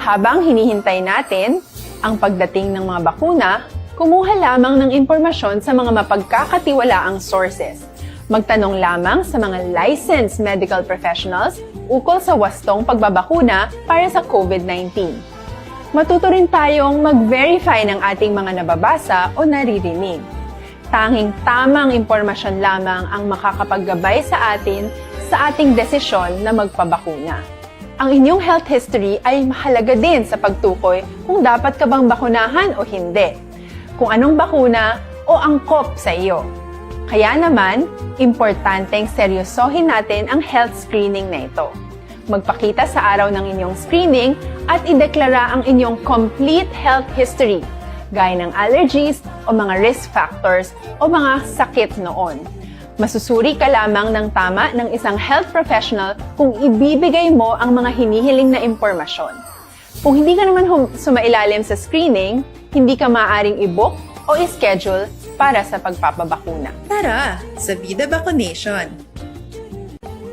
Speaker 4: Habang hinihintay natin ang pagdating ng mga bakuna, kumuha lamang ng impormasyon sa mga mapagkakatiwalaang sources. Magtanong lamang sa mga licensed medical professionals ukol sa wastong pagbabakuna para sa COVID-19. Matuto rin tayong mag-verify ng ating mga nababasa o naririnig. Tanging tamang impormasyon lamang ang makakapaggabay sa atin sa ating desisyon na magpabakuna. Ang inyong health history ay mahalaga din sa pagtukoy kung dapat ka bang bakunahan o hindi, kung anong bakuna o angkop sa iyo. Kaya naman, importanteng seryosohin natin ang health screening na ito. Magpakita sa araw ng inyong screening at ideklara ang inyong complete health history. gaya ng allergies o mga risk factors o mga sakit noon. Masusuri ka lamang ng tama ng isang health professional kung ibibigay mo ang mga hinihiling na impormasyon. Kung hindi ka naman sumailalim sa screening, hindi ka maaaring i-book o i-schedule para sa pagpapabakuna.
Speaker 5: Tara sa Vida Vaccination.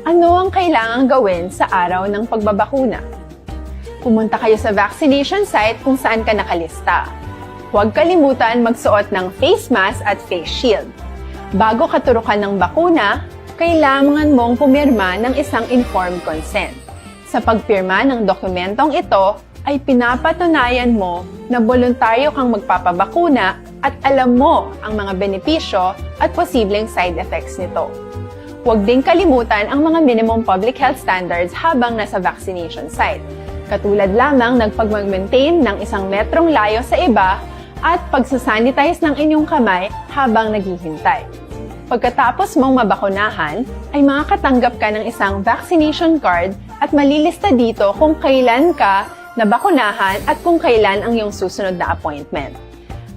Speaker 4: Ano ang kailangang gawin sa araw ng pagbabakuna? Pumunta kayo sa vaccination site kung saan ka nakalista. Huwag kalimutan magsuot ng face mask at face shield. Bago katurukan ng bakuna, kailangan mong pumirma ng isang informed consent. Sa pagpirma ng dokumentong ito, ay pinapatunayan mo na voluntaryo kang magpapabakuna at alam mo ang mga benepisyo at posibleng side effects nito. Huwag din kalimutan ang mga minimum public health standards habang nasa vaccination site. Katulad lamang nagpag-maintain ng 1 metrong layo sa iba at pagsasanitize ng inyong kamay habang naghihintay. Pagkatapos mong mabakunahan, ay makakatanggap ka ng isang vaccination card at malilista dito kung kailan ka nabakunahan at kung kailan ang iyong susunod na appointment.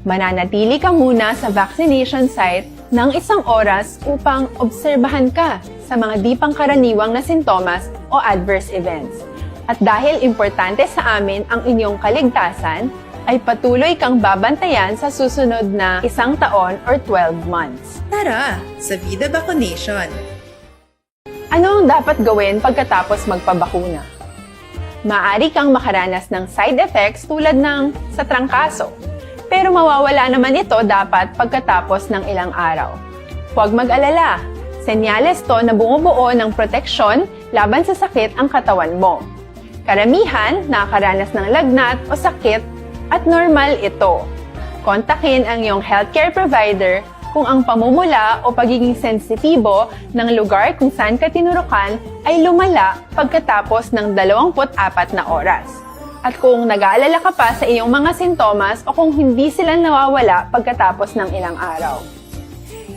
Speaker 4: Mananatili ka muna sa vaccination site ng 1 oras upang obserbahan ka sa mga di pangkaraniwang na sintomas o adverse events. At dahil importante sa amin ang inyong kaligtasan, ay patuloy kang babantayan sa susunod na 1 taon or 12 months.
Speaker 5: Tara sa Vida Vaccination.
Speaker 4: Ano ang dapat gawin pagkatapos magpabakuna? Maaari kang makaranas ng side effects tulad ng sa trangkaso, pero mawawala naman ito dapat pagkatapos ng ilang araw. Huwag mag-alala, senyales to na bumubuo ng proteksyon laban sa sakit ang katawan mo. Karamihan nakakaranas ng lagnat o sakit at normal ito. Kontakin ang iyong healthcare provider kung ang pamumula o pagiging sensitibo ng lugar kung saan ka tinurukan ay lumala pagkatapos ng 24 na oras. At kung nag-aalala ka pa sa iyong mga sintomas o kung hindi sila nawawala pagkatapos ng ilang araw.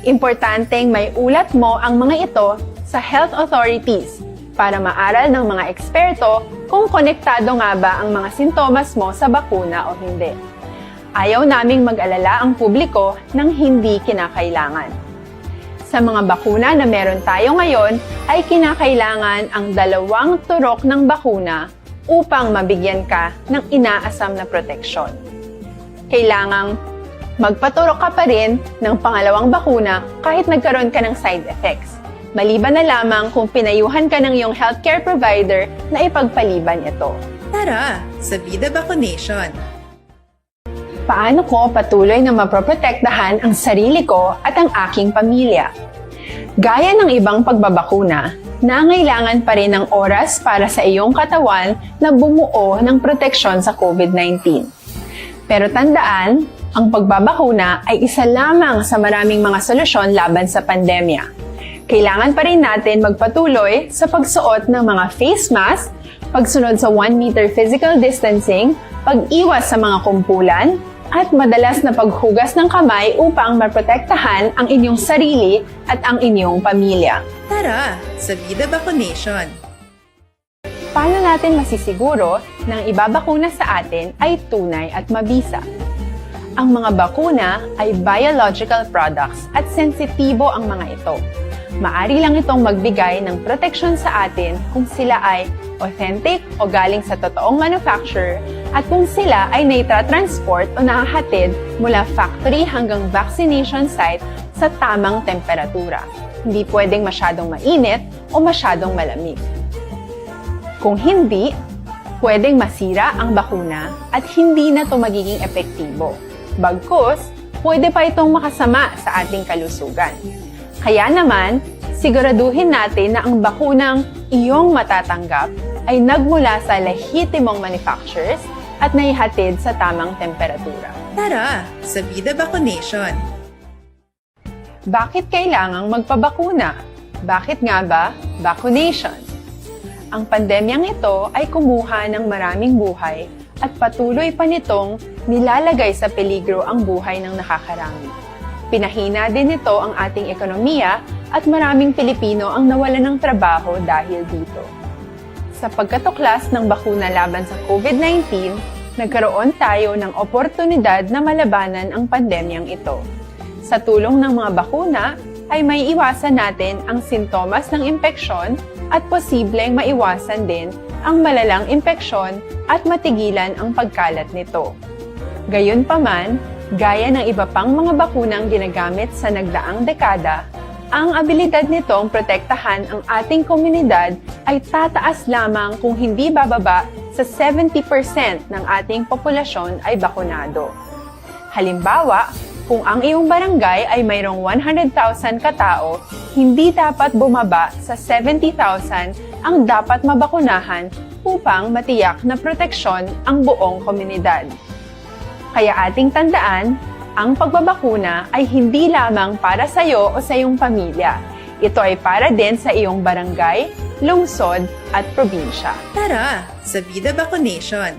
Speaker 4: Importanteng may ulat mo ang mga ito sa health authorities para maaral ng mga eksperto kung konektado nga ba ang mga sintomas mo sa bakuna o hindi. Ayaw naming mag-alala ang publiko ng hindi kinakailangan. Sa mga bakuna na meron tayo ngayon, ay kinakailangan ang 2 turok ng bakuna upang mabigyan ka ng inaasam na proteksyon. Kailangang magpaturok ka pa rin ng pangalawang bakuna kahit nagkaroon ka ng side effects. Maliban na lamang kung pinayuhan ka ng iyong healthcare provider na ipagpaliban ito.
Speaker 5: Tara sa Vida Vaccination.
Speaker 4: Paano ko patuloy na maproprotektahan ang sarili ko at ang aking pamilya? Gaya ng ibang pagbabakuna, nangailangan pa rin ng oras para sa iyong katawan na bumuo ng proteksyon sa COVID-19. Pero tandaan, ang pagbabakuna ay isa lamang sa maraming mga solusyon laban sa pandemya. Kailangan pa rin natin magpatuloy sa pagsuot ng mga face mask, pagsunod sa 1 meter physical distancing, pag-iwas sa mga kumpulan, at madalas na paghugas ng kamay upang maprotektahan ang inyong sarili at ang inyong pamilya.
Speaker 5: Tara sa Vida Vaccination.
Speaker 4: Paano natin masisiguro na ang ibabakuna sa atin ay tunay at mabisa? Ang mga bakuna ay biological products at sensitibo ang mga ito. Maari lang itong magbigay ng proteksyon sa atin kung sila ay authentic o galing sa totoong manufacturer at kung sila ay naitra-transport o nahahatid mula factory hanggang vaccination site sa tamang temperatura. Hindi pwedeng masyadong mainit o masyadong malamig. Kung hindi, pwedeng masira ang bakuna at hindi na ito magiging epektibo. Bagkus, pwede pa itong makasama sa ating kalusugan. Kaya naman, siguraduhin natin na ang bakunang iyong matatanggap ay nagmula sa lehitimong manufacturers at naihatid sa tamang temperatura.
Speaker 5: Tara sa Vida Vaccination.
Speaker 4: Bakit kailangang magpabakuna? Bakit nga ba vaccination? Ang pandemyang ito ay kumuha ng maraming buhay at patuloy pa nitong nilalagay sa peligro ang buhay ng nakakarami. Pinahina din nito ang ating ekonomiya at maraming Pilipino ang nawalan ng trabaho dahil dito. Sa pagkatuklas ng bakuna laban sa COVID-19, nagkaroon tayo ng oportunidad na malabanan ang pandemyang ito. Sa tulong ng mga bakuna, ay may iwasan natin ang sintomas ng impeksyon at posibleng maiwasan din ang malalang impeksyon at matigilan ang pagkalat nito. Gayunpaman, gaya ng iba pang mga bakunang ginagamit sa nagdaang dekada, ang abilidad nitong protektahan ang ating komunidad ay tataas lamang kung hindi bababa sa 70% ng ating populasyon ay bakunado. Halimbawa, kung ang iyong barangay ay mayroong 100,000 katao, hindi dapat bumaba sa 70,000 ang dapat mabakunahan upang matiyak na proteksyon ang buong komunidad. Kaya ating tandaan, ang pagbabakuna ay hindi lamang para sa iyo o sa iyong pamilya. Ito ay para din sa iyong barangay, lungsod at probinsya.
Speaker 5: Tara, sa Vida Vacunation!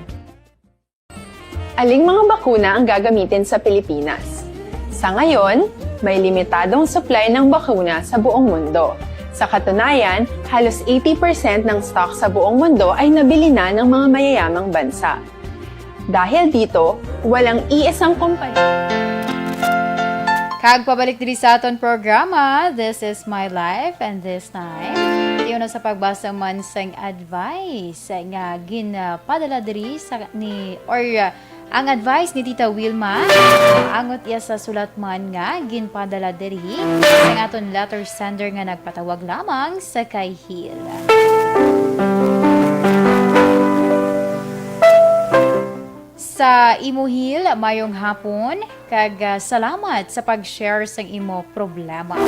Speaker 4: Aling mga bakuna ang gagamitin sa Pilipinas? Sa ngayon, may limitadong supply ng bakuna sa buong mundo. Sa katunayan, halos 80% ng stock sa buong mundo ay nabili na ng mga mayayamang bansa. Dahil dito, walang iisang kumpanya.
Speaker 2: Kag pabalik diri sa aton programa, This is My Life, and this time, tiyo na sa pagbasa man sang advice nga ginpadala diri sa ang advice ni Tita Wilma, angot iya sa sulat man nga ginpadala diri ang aton letter sender nga nagpatawag lamang sa kay Hill. Sa imo Hill, mayong hapon, kag salamat sa pag-share sang imo problema.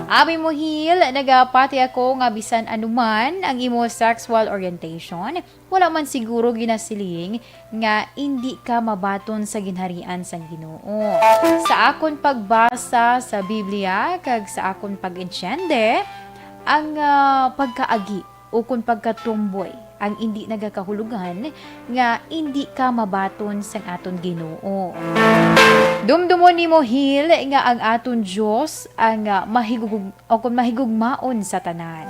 Speaker 2: Abi mo Hill, nagapati ako nga bisan anuman ang imo sexual orientation, wala man siguro ginasiling nga hindi ka mabaton sa ginharian sang Ginoo. Sa akon pagbasa sa Biblia kag sa akon pag-ensyende, ang pagkaagi o kung pagkatumboy ang hindi nagakahulugan nga hindi ka mabaton sang aton Ginoo. Dumdumon nimo Hill nga ang aton Dios ang mahigugmaon sa tanan.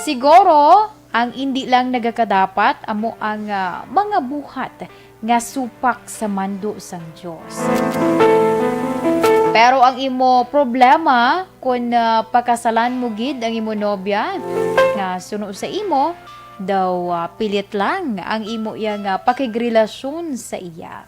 Speaker 2: Siguro ang hindi lang nagakadapat amo ang mga buhat nga supak sa mando sang Dios. Pero ang imo problema kung pakasalan mo gid ang imo nobya nga suno sa imo daw pilit lang ang imo nga pakigrelasyon sa iya.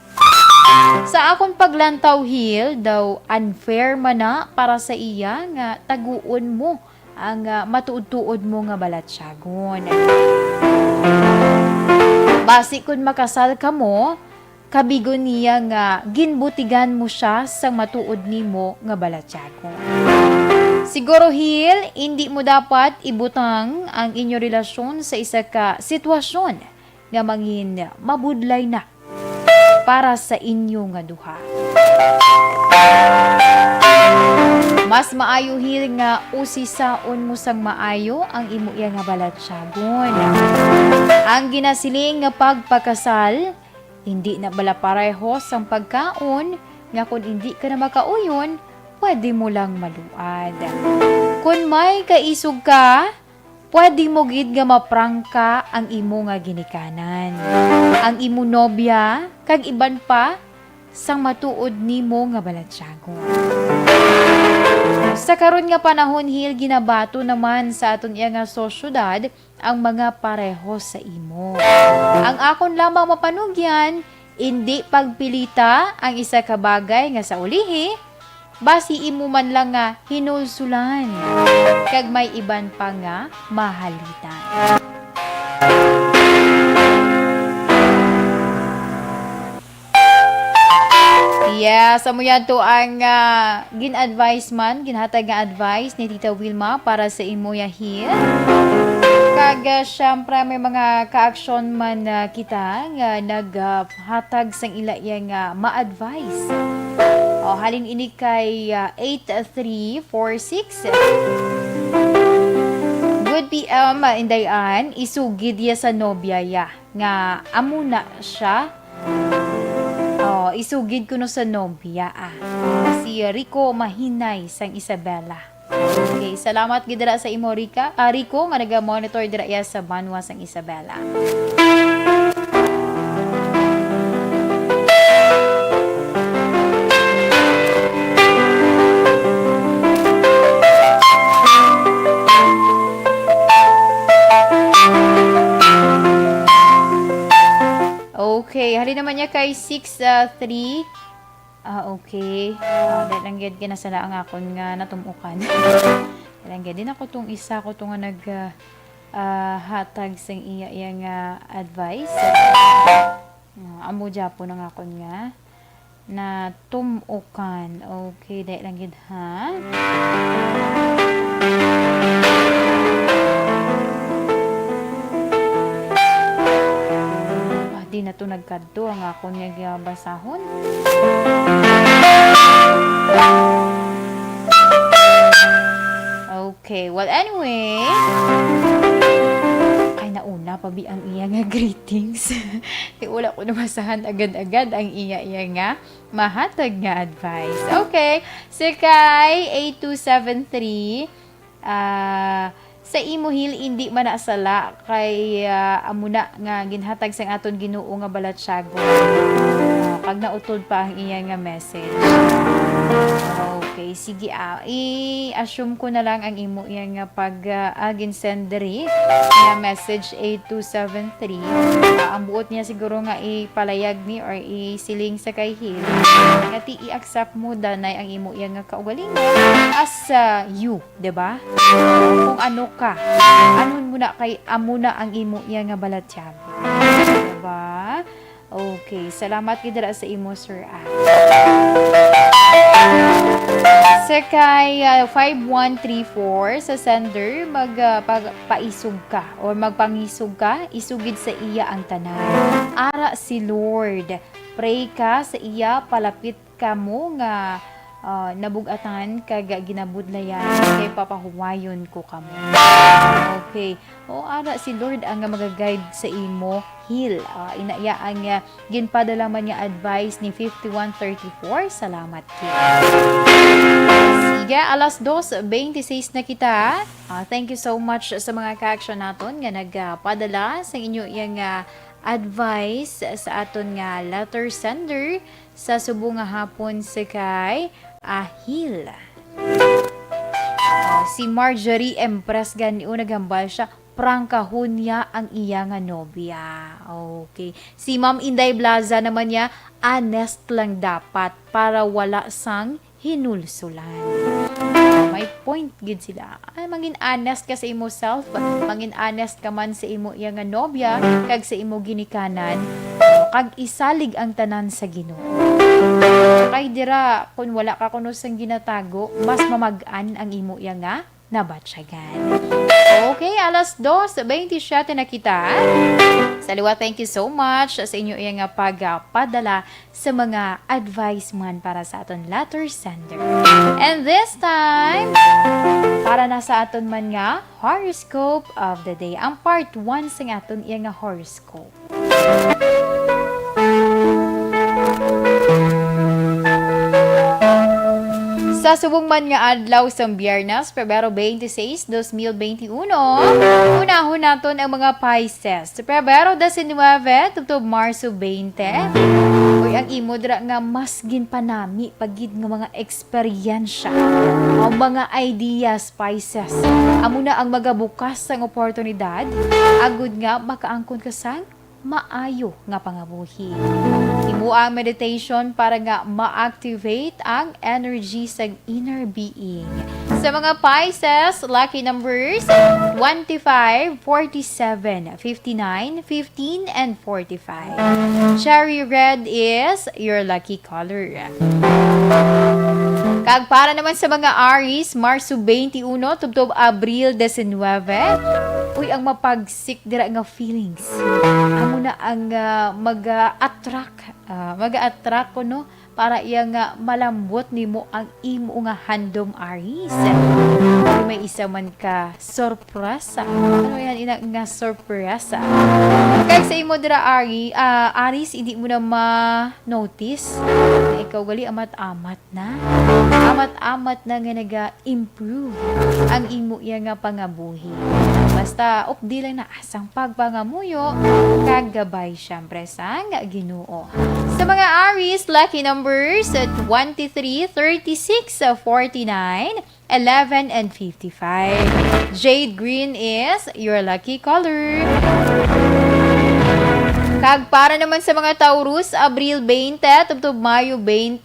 Speaker 2: Sa akong paglantaw Hill, daw unfair man na para sa iya nga taguon mo ang matuod-tuod mo nga balatsyagon. Basi kung makasal ka mo, kabigon niya nga ginbutigan mo siya sa matuod nimo nga balatsyagon. Siguro Hill, hindi mo dapat ibutang ang inyo relasyon sa isa ka sitwasyon nga mangin mabudlay na para sa inyo nga duha. Mas maayo Hill nga usisaon mo sang maayo ang imo iya nga balatsyagon. Ang ginasiling nga pagpakasal, hindi na bala pareho sang pagkaon nga kung hindi ka na makauyon, pwede mo lang maluad. Kung may kaisog ka, pwede mo gid nga maprangka ang imo nga ginikanan. Ang imo nobya, kag iban pa, sang matuod nimo nga balatsyagon. Sa karon nga panahon Hill, ginabato naman sa aton iya nga sosyudad ang mga pareho sa imo. Ang akon lamang mapanugyan, hindi pagpilita ang isa ka bagay nga sa ulihi, basi imo man lang nga hinulsulan, kag may iban pa nga mahalitan. Yes, amo yan to ang gin-advise man, ginhatag nga advice ni Tita Wilma para sa imo ya Hill. Kag syempre may mga ka-aksyon man kita nga naghatag sang ila nga ma-advise. O halin ini kay 8346. Good PM indayan, isugid ya sa nobya ya nga amuna siya. Isugid ko no sa nobya si Rico Mahinay sang Isabela. Okay, salamat gid dira sa imo Rico nga naga-monitor dira sa Banwa sang Isabela. Lahi naman niya kay 3. Okay. Dahil lang gid kinasala ang akon nga natumukan. Dahil lang gid din ako tong isa ko tong nga hatag sang iya nga advice. Amo Japo ng akon nga na tumukan. Okay, dahil lang gid ha. Di na to nagkadto ang akon nga basahon. Okay, well anyway, ay nauna pa bi ang iya nga greetings. Kaya wala ko nabasahan agad-agad ang iya nga mahatag nga advice. Okay, so kay 8273, sa imo hil hindi man asala kay amuna nga ginhatag sang aton Ginoo nga balatsago. Kag nautod pa ang iya nga message. Okay, sige i-assume ko na lang ang imo iya nga pag-agin senderi nga message 8273. Ang buot niya siguro nga ipalayag ni or isiling sa kay hil. Ngati i-accept mo danay ang imo iya nga kaugalingon as you, 'di ba? Kung ano ka, anon mo na kay amuna ang imo iya nga balatyago. 'Di ba? Okay, salamat gidara sa imo Sir Sa kay 5134 sa sender magpaisog ka or magpangisog ka, isugid sa iya ang tanan. Ara si Lord, pray ka sa iya, palapit ka mo nga nabugatan kag ginabudlayan kay papahuwayon ko kamo. Okay. Ara si Lord ang magaguide sa imo heal. Inaya ang ginpadala man niya advice ni 5134. Salamat kay. Sige, alas 2:26 na kita. Thank you so much sa mga ka-action naton nga nagpadala sa inyo yang advice sa aton nga letter sender sa subong nga hapon sa kay Ahil. Si Marjorie Empress gani nagambal siya, prangkahon niya ang iya nga nobya. Okay. Si Ma'am Inday Blaza naman niya, honest lang dapat para wala sang hinulsulan. May point gid sila. Ay, mangin honest ka sa imo self, mangin honest ka man sa imo iya nga nobya, kag sa imo ginikanan, kag isalig ang tanan sa Ginoo. Kay dira kun wala ka kuno sang ginatago, mas mamag-an ang imo iya nga nabatsyagan. Okay, alas 2:27 na kita. Saliwa, thank you so much sa inyo iya nga pagpadala sa mga advice man para sa aton letter sender. And this time, para na sa aton man nga horoscope of the day. Ang part 1 sa aton iya nga horoscope. Sa subong man nga adlaw sa Biyernes, Pebrero 26, 2021, unahon naton ang mga Pisces. Sa Pebrero 19, tubtob Marso 20, uy ang imo dira nga mas ginpanami pagid nga mga eksperyensya, ang mga ideas Pisces. Amo na ang magabukas sang oportunidad, agud nga makaangkon ka sang maayo nga pangabuhi. Imo ang meditation para nga ma-activate ang energy sa inner being. Sa mga Pisces, lucky numbers 25, 47, 59, 15, and 45. Cherry red is your lucky color. Kag para naman sa mga Aries, Marso 21, tubtob Abril 19, uy ang mapagsik dira nga feelings. Amo na ang mag-attract kuno para iya nga malambot nimo ang imo nga handom Aries. Kung may isa man ka sorpresa. Ano yan ina nga sorpresa? Kag sa imo dira Aries, hindi mo na ma-notice na ikaw gali amat-amat na. Amat-amat na nga naga-improve ang imo iya nga pangabuhi. Basta updi lang na asang pagpangamuyo kag gabay syempre sa nga Ginoo. Sa mga Aries, lucky numbers 23, 36, 49, 11, and 55. Jade green is your lucky color. Kag para naman sa mga Taurus, Abril 20, tubtob Mayo 20.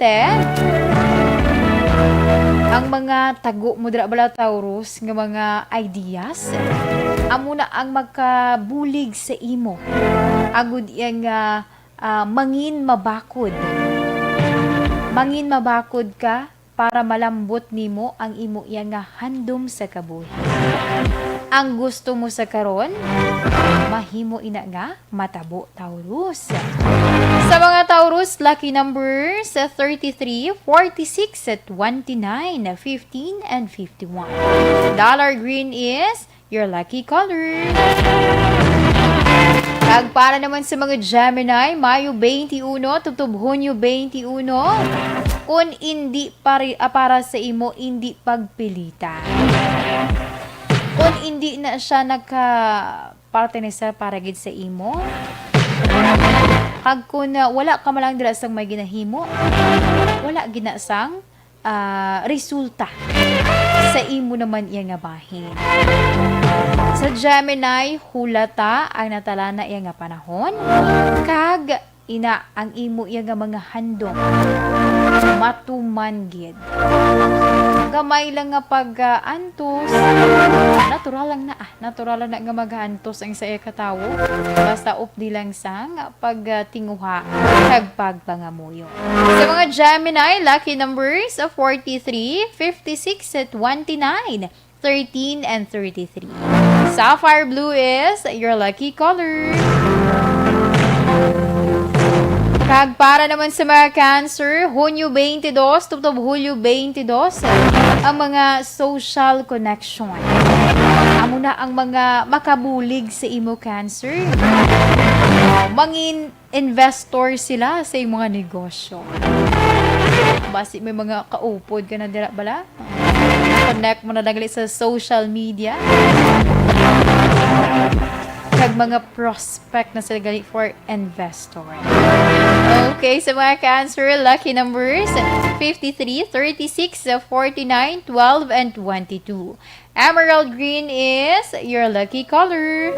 Speaker 2: Ang mga tago mo dira bala Taurus nga mga ideas amo na ang magkabulig sa imo. Agud iya nga mangin mabakod. Mangin mabakod ka para malambot nimo ang imo iya nga handom sa kabuhi. Ang gusto mo sa karon, mahimo ina nga matabo Taurus. Sa mga Taurus, lucky numbers 33, 46, 29, 15, and 51. Dollar green is your lucky color. Kag para naman sa mga Gemini, Mayo 21, tubtob Hunyo 21. Kung hindi para sa imo, hindi pagpilitan. Kung hindi na siya nagka-parte na sa paragid sa imo, kag kung wala ka malang dira sang may ginahimo, wala ginasang resulta sa imo naman iya nga bahin. Sa Gemini, hulata ang natala na iya nga panahon, kag ina ang imo iya nga mga handom matuman gid. Gamay lang nga pag-antos, natural lang na nga mag-antos ang sa iya katawo, basta updi lang sang pagtinguha kag pagpangamuyo. Sa mga Gemini, lucky numbers 43, 56, 29, 13, and 33. Sapphire blue is your lucky color. Kag para naman sa mga Cancer, Hunyo 22, tubtob Hulyo 22, ang mga social connection. Amo na ang mga makabulig sa imo Cancer. Mangin investor sila sa imo mga negosyo. Basi may mga kaupod ka na dira bala? Connect mo na dagli sa social media. Kag mga prospect na sila gali for investor. Okay, sa mga Cancer, lucky numbers 53, 36, 49, 12, and 22. Emerald green is your lucky color.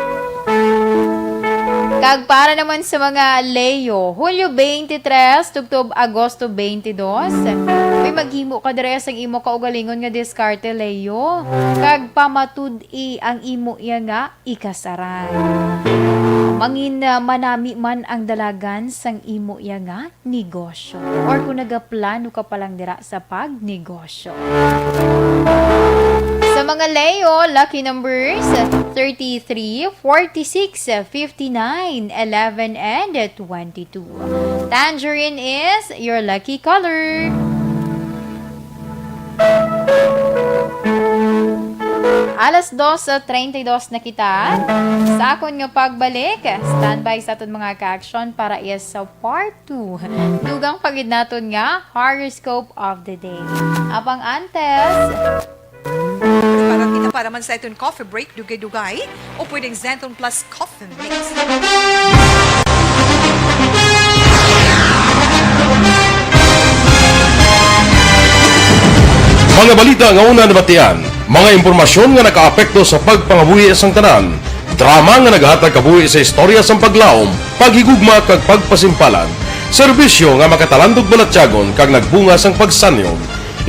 Speaker 2: Kag para naman sa mga Leo, Hulyo 23, tubtob Agosto 22. May maghimo ka dira sa imo kaugalingon nga diskarte Leo. Kag pamatud-i ang imo iya nga ikasaran. Mangin manami man ang dalagan sang imo iya nga negosyo. Or kung nagaplano ka palang dira sa pagnegosyo. Sa mga Leo, lucky numbers 33, 46, 59, 11, and 22. Tangerine is your lucky color. Alas 2:32 na kita. Sa akon nga pagbalik, standby sa aton mga ka-action para iya sa part 2. Dugang pagid naton nga horoscope of the day. Apang antes,
Speaker 3: Para man sa itong coffee break, dugay-dugay, o pwedeng Zenton Plus Coffee Mix.
Speaker 1: Mga balita nga una nabatian, mga impormasyon nga nakaapekto sa pagpangabuhi sang tanan, drama nga naghatag kabuhi sa istorya sang paglaom, paghigugma kag pagpasimpalan, serbisyo nga makatalandog balatyagon kag nagbunga sang pagsanyon,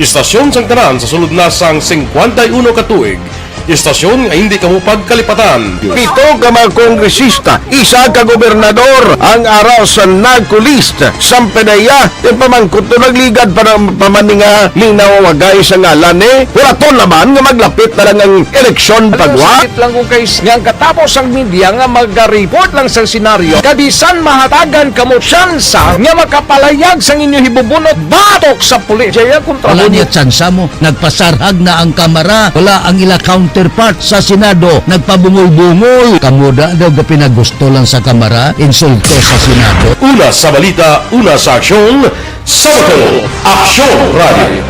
Speaker 1: istasyon sang tanan sa sulod na sang 51 ka tuig, istasyon nga hindi kamupag kalipatan.
Speaker 7: Pito ka mga kongresista, isa ka gobernador ang araw sa nagkulist sa pedaya yung pamangkot to nagligad para pamaninga linaw wagay sa ngalan wala to naman nga maglapit na lang ang eleksyon pagwa lang kung kayo nga katapos ang media nga mag-report lang sa senaryo kabisan mahatagan kamo tsansa nga makapalayag sa inyo hibubunot batok sa pulis jaya kontra
Speaker 8: Wala niya tsansa mo. Nagpasarhag na ang kamara. Wala ang ila counterpart sa Senado. Nagpabungol-bungol. Kamuda daw ga pinagusto lang sa kamara. Insulto sa Senado.
Speaker 1: Una sa balita, una sa aksyon, Sabado, Aksyon Radio.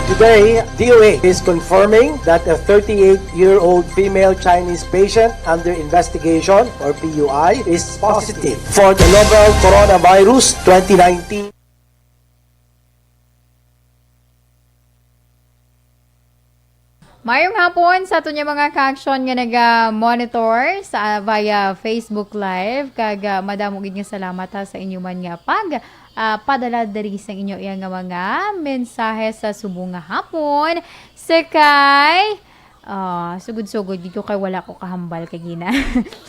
Speaker 9: Today, DOA is confirming that a 38-year-old female Chinese patient under investigation, or PUI, is positive for the novel coronavirus 2019.
Speaker 2: Mayong hapon sa ato niya mga ka-action nga naga-monitor sa via Facebook Live. Kag madamo gid nga salamat ha sa inyo man nga padala diri sa inyo iya nga mga mensahe sa subong nga hapon. Sakay sugod-sugod dito kay wala ko kahambal kay gina.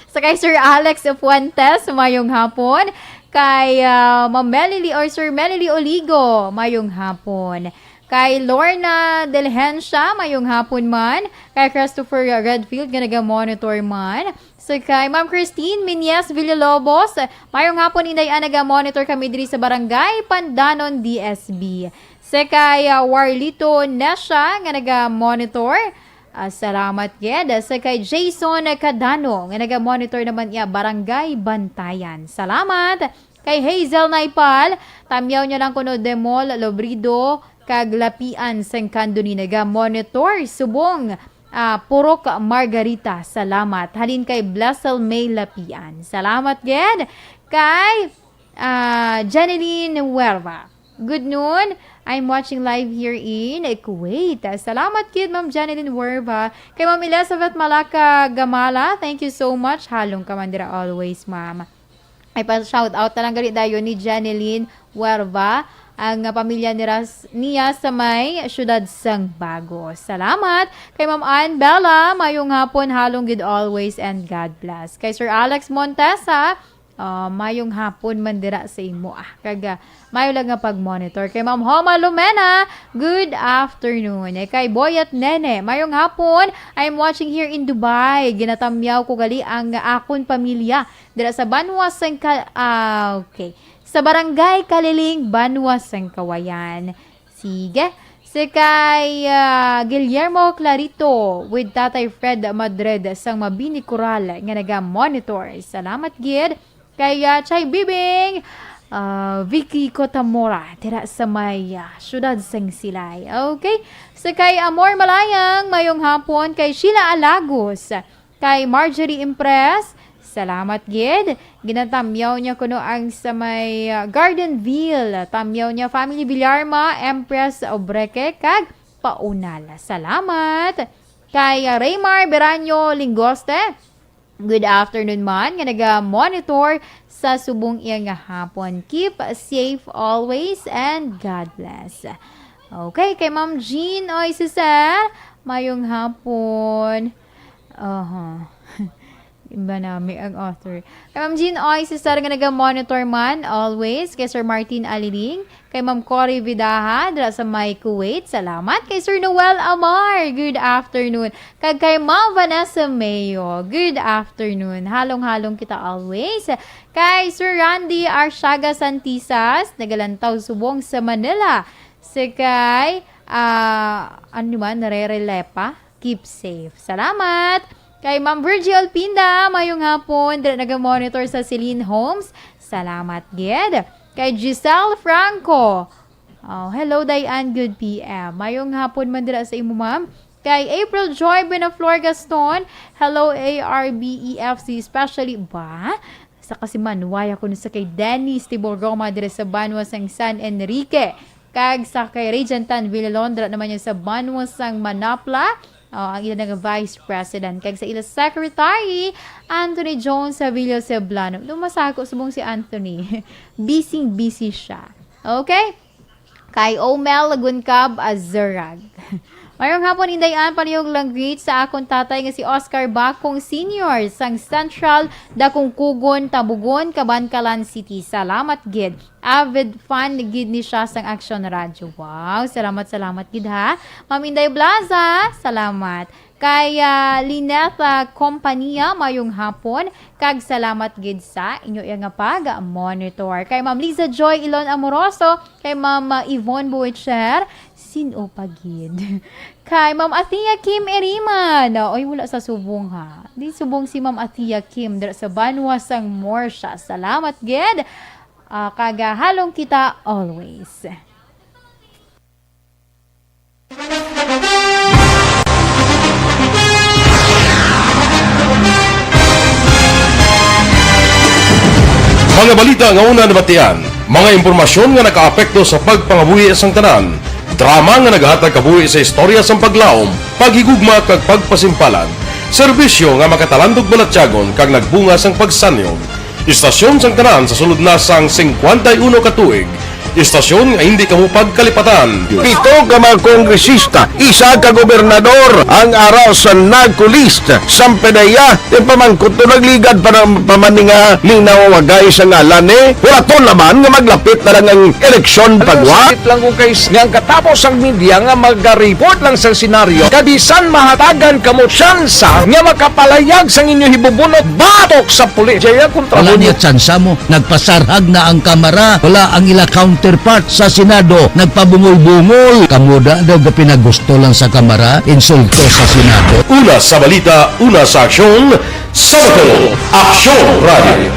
Speaker 2: Sakay Sir Alex Fuentes, mayong hapon. Kay Ma'am Melily or Sir Melily Oligo, mayong hapon. Kay Lorna Delhensya, mayong hapon man. Kay Christopher Redfield, nga naga-monitor man. So kay Ma'am Christine Minyes Villalobos, mayong hapon inday naga-monitor kami diri sa Barangay Pandanon, DSB. So kay Warlito Nesha, nga naga-monitor. Salamat ged sa kay Jason Cadano nga naga-monitor naman iya Barangay Bantayan. Salamat kay Hazel Naipal, tamyaw niya lang kuno Demol Lobrido kag Lapian sang Kandoni naga-monitor subong Purok Margarita. Salamat. Halin kay Blessel May Lapian. Salamat ged kay Janeline Huerva. Good noon. I'm watching live here in Kuwait. Salamat kid Ma'am Janeline Huerva. Kay Ma'am Elizabeth Malaka Gamala, thank you so much. Halong kamandira always, Ma'am. Ay pa-shout out na lang gali dayon ni Janeline Huerva, ang pamilya niya sa may syudad sang Bago. Salamat kay Ma'am Ann Bella, mayong hapon, halong good always and God bless. Kay Sir Alex Montesa, mayong hapon man dira sa imo kaga mayo lang nga pag-monitor. Kay Ma'am Homa Lumena, good afternoon. Kay Boyat Nene, mayong hapon, I'm watching here in Dubai. Ginatamyaw ko gali ang akon pamilya dira sa Banwas sang sa Barangay Kaliling, Banwas sang Kawayan. Sige. Si kay Guillermo Clarito with Tatay Fred Madrid sang Mabini Coral nga naga-monitor. Salamat gid. Kay Chay Bibing, Vicky Cotamora, tira sa may syudad sang Silay. Okay? So kay Amor Malayang, mayong hapon. Kay Sheila Alagos, kay Marjorie Impress, salamat gid. Ginatamyaw niya kuno ang sa may Gardenville. Tamyaw niya Family Villarma, Empress Obreque, kag Paunal. Salamat. Kay Raymar Beranyo Lingoste, good afternoon man, nga naga-monitor sa subong iya nga hapon. Keep safe always and God bless. Okay, kay Ma'am Jean Oy Cesar, mayong hapon. Iba namin ang author. Kay Ma'am Jean Oy Cesar nga naga-monitor man always. Kay Sir Martin Aliling. Kay Ma'am Cory Vidaha dira sa may Kuwait. Salamat. Kay Sir Noel Amar, good afternoon. Kay Ma'am Vanessa Mayo, good afternoon. Halong-halong kita always. Kay Sir Randy Arshaga Santisas, nagalantaw subong sa Manila. Kay narerelepa, keep safe. Salamat. Kay Ma'am Virgil Pinda, mayong hapon, naga-monitor sa Celine Homes. Salamat gid. Kay Giselle Franco, hello Diane, good PM. Mayong hapon man dira sa imo, ma'am. Kay April Joy Benaflor Gaston, hello ARBEFC, especially ba? Sa kasi manwaya ko sa kay Dennis Tiborgoma dira sa Banwas sang San Enrique. Kag sa kay Regentan Villalondra naman yan sa Banwas sang Manapla. Ang ilang nga Vice President. Kag sa ilang Secretary, Anthony Jones Savilla Ceblano. Lumasako subong si Anthony. Busy siya. Okay? Kay Omel Laguncab Azurag. Mayroong hapon indayan paniyog lang greet sa akong tatay nga si Oscar Bakong Sr. sang Central Dakungkugon, Tabugon, Kabankalan City. Salamat gid. Avid fan gid ni siya sang Action Radio. Wow, salamat gid ha. Ma'am Inday Blaza, salamat. Kay Lineta Kompanya, mayong hapon. Kag salamat gid sa inyo nga pag-monitor. Kay Ma'am Liza Joy Ilon Amoroso, kay Ma'am Yvonne Buicher, sino pagid. Kay Ma'am Athia Kim Eriman. Oy, wala sa subong ha. Di subong si Ma'am Athia Kim dira sa Banwas sang Morsha. Salamat gid. Kagahalong kita always.
Speaker 1: Mga balita nga una nabatian, mga impormasyon nga nakaapekto sa pagpangabuhi sang tanan. Drama nga naghatag kabuhi sa istorya sa paglaom, paghigugma kag pagpasimpalan. Serbisyo nga makatalandog balatyagon kag nagbunga sang pagsanyog. Istasyon sang tanan sa sulod na sang 51 katuig. Istasyon nga hindi kamo pagkalipatan.
Speaker 7: Pito ka mga kongresista, isa ka gobernador, ang araw sa nagkulist, Sampedaya, yung pamangkot to nagligad para pamaninga ning nawawagay sa ngalan wala to naman nga maglapit na lang ang eleksyon pagwa.
Speaker 10: Sakit lang kung guys nga katapos ang media nga mag-report lang sa senaryo kabisan mahatagan kamo tsansa nga makapalayag sang inyo hibubunot batok sa pulis. Jaya kontra
Speaker 8: Wala
Speaker 10: mo
Speaker 8: niya tsansa mo, nagpasarhag na ang kamara, wala ang ila counterpart sa Senado, nagpabungol-bungol. Kamuda daw ga pinagusto lang sa kamara, insulto sa Senado.
Speaker 1: Una sa balita, una sa aksyon, Sabado, Aksyon Radio.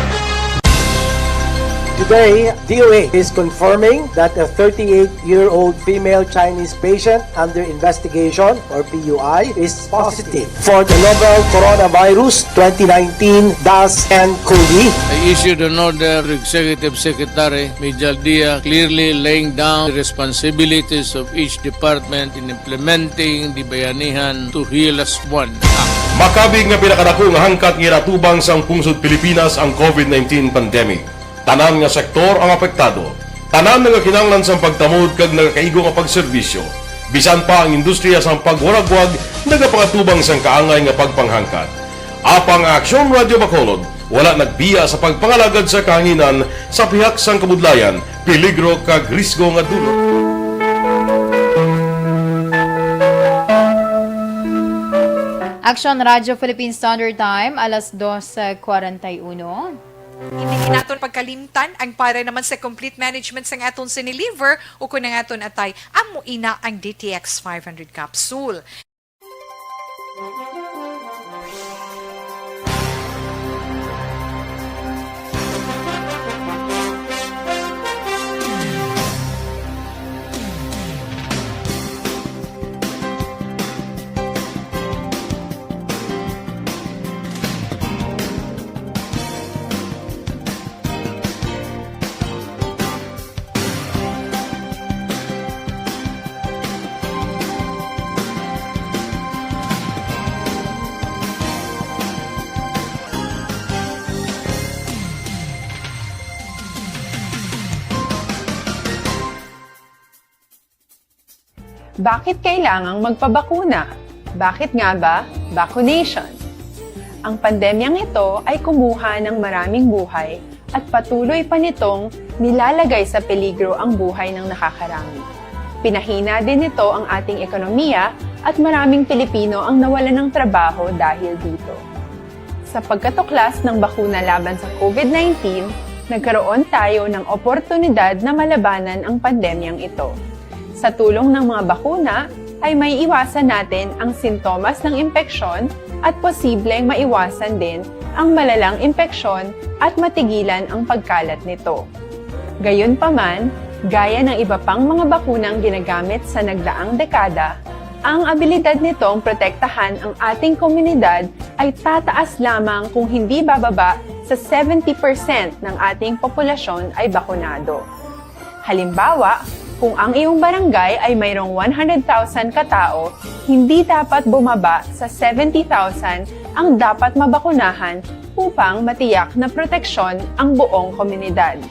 Speaker 9: Today, DOA is confirming that a 38-year-old female Chinese patient under investigation, or PUI, is positive for the novel coronavirus 2019 DAS-CoV.
Speaker 11: I issued an order to Executive Secretary Major Dia clearly laying down the responsibilities of each department in implementing the Bayanihan to Heal as One Act.
Speaker 1: Makabig nga pinakadako nga hangkat nga natubang sang pungsod Pilipinas ang COVID-19 pandemic. Tanan nga sektor ang apektado. Tanan nga kinahanglan sang pagtamod kag nagakaigo nga pagserbisyo. Bisan pa ang industriya sang pagwaragwag nagapangatubang sang kaangay nga pagpanghangkat. Apang Aksyon Radio Bacolod wala nagbiya sa pagpangalagad sa kahanginan sa pihak sang kabudlayan, peligro kag risgo nga dulot.
Speaker 2: Aksyon Radio Philippine Standard Time, alas 2:41.
Speaker 3: Hindi naton pagkalimtan ang para naman sa complete management sang aton siniliver o kung ang aton atay amo ina ang DTX 500 capsule.
Speaker 4: Bakit kailangang magpabakuna? Bakit nga ba? Vaccination. Ang pandemyang ito ay kumuha ng maraming buhay at patuloy pa nitong nilalagay sa peligro ang buhay ng nakakarami. Pinahina din nito ang ating ekonomiya at maraming Pilipino ang nawalan ng trabaho dahil dito. Sa pagkatuklas ng bakuna laban sa COVID-19, nagkaroon tayo ng oportunidad na malabanan ang pandemyang ito. Sa tulong ng mga bakuna, ay may iwasan natin ang sintomas ng impeksyon at posibleng maiwasan din ang malalang impeksyon at matigilan ang pagkalat nito. Gayunpaman, gaya ng iba pang mga bakunang ginagamit sa nagdaang dekada, ang abilidad nitong protektahan ang ating komunidad ay tataas lamang kung hindi bababa sa 70% ng ating populasyon ay bakunado. Halimbawa, kung ang iyong barangay ay mayroong 100,000 katao, hindi dapat bumaba sa 70,000 ang dapat mabakunahan upang matiyak na proteksyon ang buong komunidad.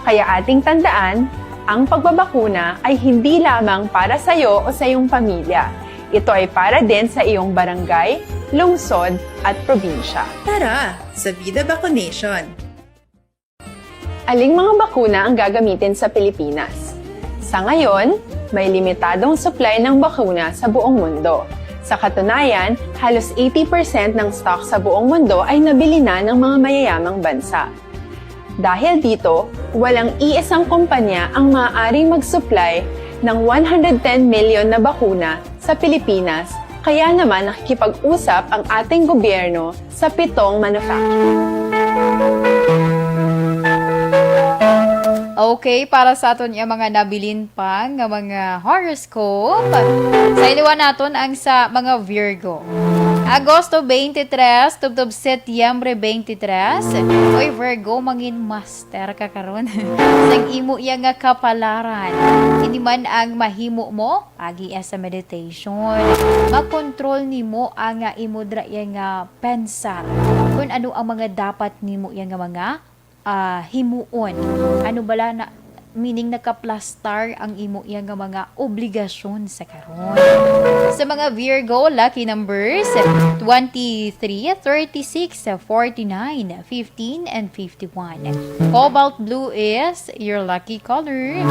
Speaker 4: Kaya ating tandaan, ang pagbabakuna ay hindi lamang para sa iyo o sa iyong pamilya. Ito ay para din sa iyong barangay, lungsod at probinsya.
Speaker 5: Tara, sa Vida Vaccination!
Speaker 4: Aling mga bakuna ang gagamitin sa Pilipinas? Sa ngayon, may limitadong supply ng bakuna sa buong mundo. Sa katunayan, halos 80% ng stock sa buong mundo ay nabili na ng mga mayayamang bansa. Dahil dito, walang iisang kumpanya ang maaaring mag-supply ng 110 million na bakuna sa Pilipinas, kaya naman nakikipag-usap ang ating gobyerno sa 7 manufacturer.
Speaker 2: Okay, para sa aton yung mga nabilin pa nga mga horoscope. Sa iliwan naton ang sa mga Virgo. Agosto 23, tubtob Setyembre 23. Oy, Virgo, mangin master ka karon. Sang imo iya nga kapalaran. Hindi man ang mahimo mo, agi sa meditation. Makontrol nimo ang imo dra iya nga pensar. Kung ano ang mga dapat nimo iya nga mga himuon. Ano bala na meaning nakaplastar ang imo iya nga mga obligasyon sa karon. Sa mga Virgo, lucky numbers 23, 36, 49, 15, and 51. Cobalt blue is your lucky color.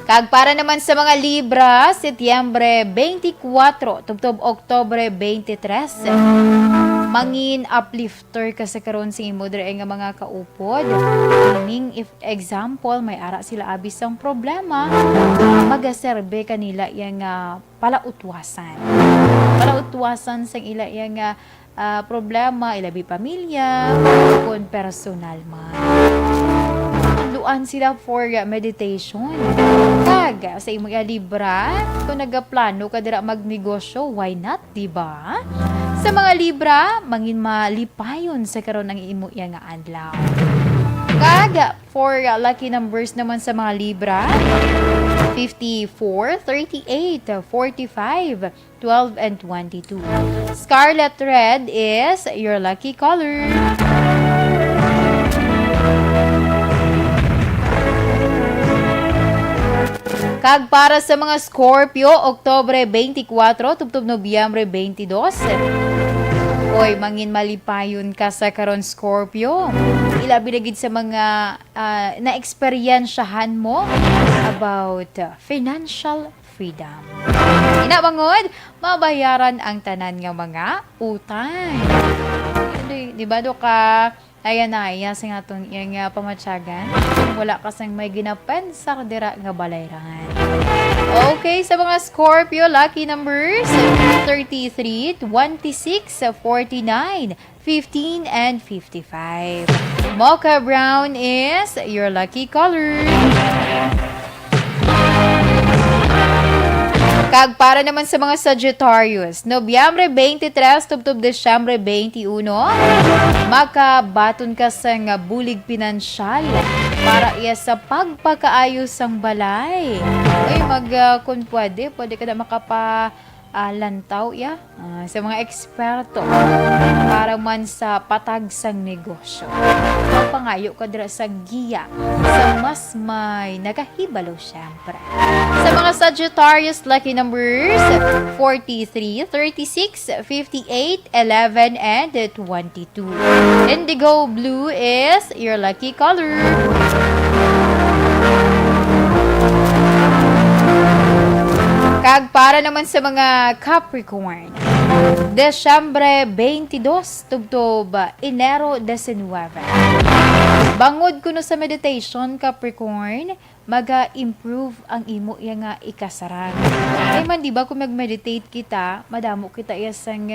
Speaker 2: Kag para naman sa mga Libra, Setyembre 24, tubtob Oktobre 23. Mangin uplifter ka sa karon sa imo dre nga mga kaupod. Meaning, if example, may ara sila abis ang problema, magaserbe kanila yang palautwasan. Palautwasan sa ila yang problema, ilabi pamilya, kung personal man. Duan sila for meditation. Kag sa imo Libra, kung nagaplano ka dira magnegosyo, why not, diba? Sa mga Libra, mangin malipayon sa karon ng imo iya nga adlaw. Kag for lucky numbers naman sa mga Libra, 54, 38, 45, 12, and 22. Scarlet red is your lucky color. Kag para sa mga Scorpio, Oktobre 24, tubtob Nobyembre 22. Oy, mangin malipayon ka sa karon Scorpio. Ilabi na gid sa mga na-eksperyensyahan mo about financial freedom. Inabangod, mabayaran ang tanan nga mga utang. Di ba do ka ayan na, sa nga itong yung pamatyagan. Wala kasang may ginapensar dira nga balayran. Okay, sa mga Scorpio, lucky numbers 33, 26, 49, 15, and 55. Mocha brown is your lucky color. Kag para naman sa mga Sagittarius, Nobyembre 23, tubtob Desyembre 21, makabaton ka sa nga bulig pinansyal para iya sa pagpakaayos sang balay. Ay, kung pwede ka na lantaw sa mga eksperto para man sa patag sang negosyo. Pangayo ka dira sa giya sa mas may nagahibalo syempre. Sa mga Sagittarius, lucky numbers 43, 36, 58, 11, and 22. Indigo blue is your lucky color. Kag para naman sa mga Capricorn, Desyembre 22, tubtob Enero 19. Bangod kuno sa meditation, Capricorn, maga-improve ang imo iya nga ikasarang. Ay man, di ba, kung mag-meditate kita, madamo kita iya sang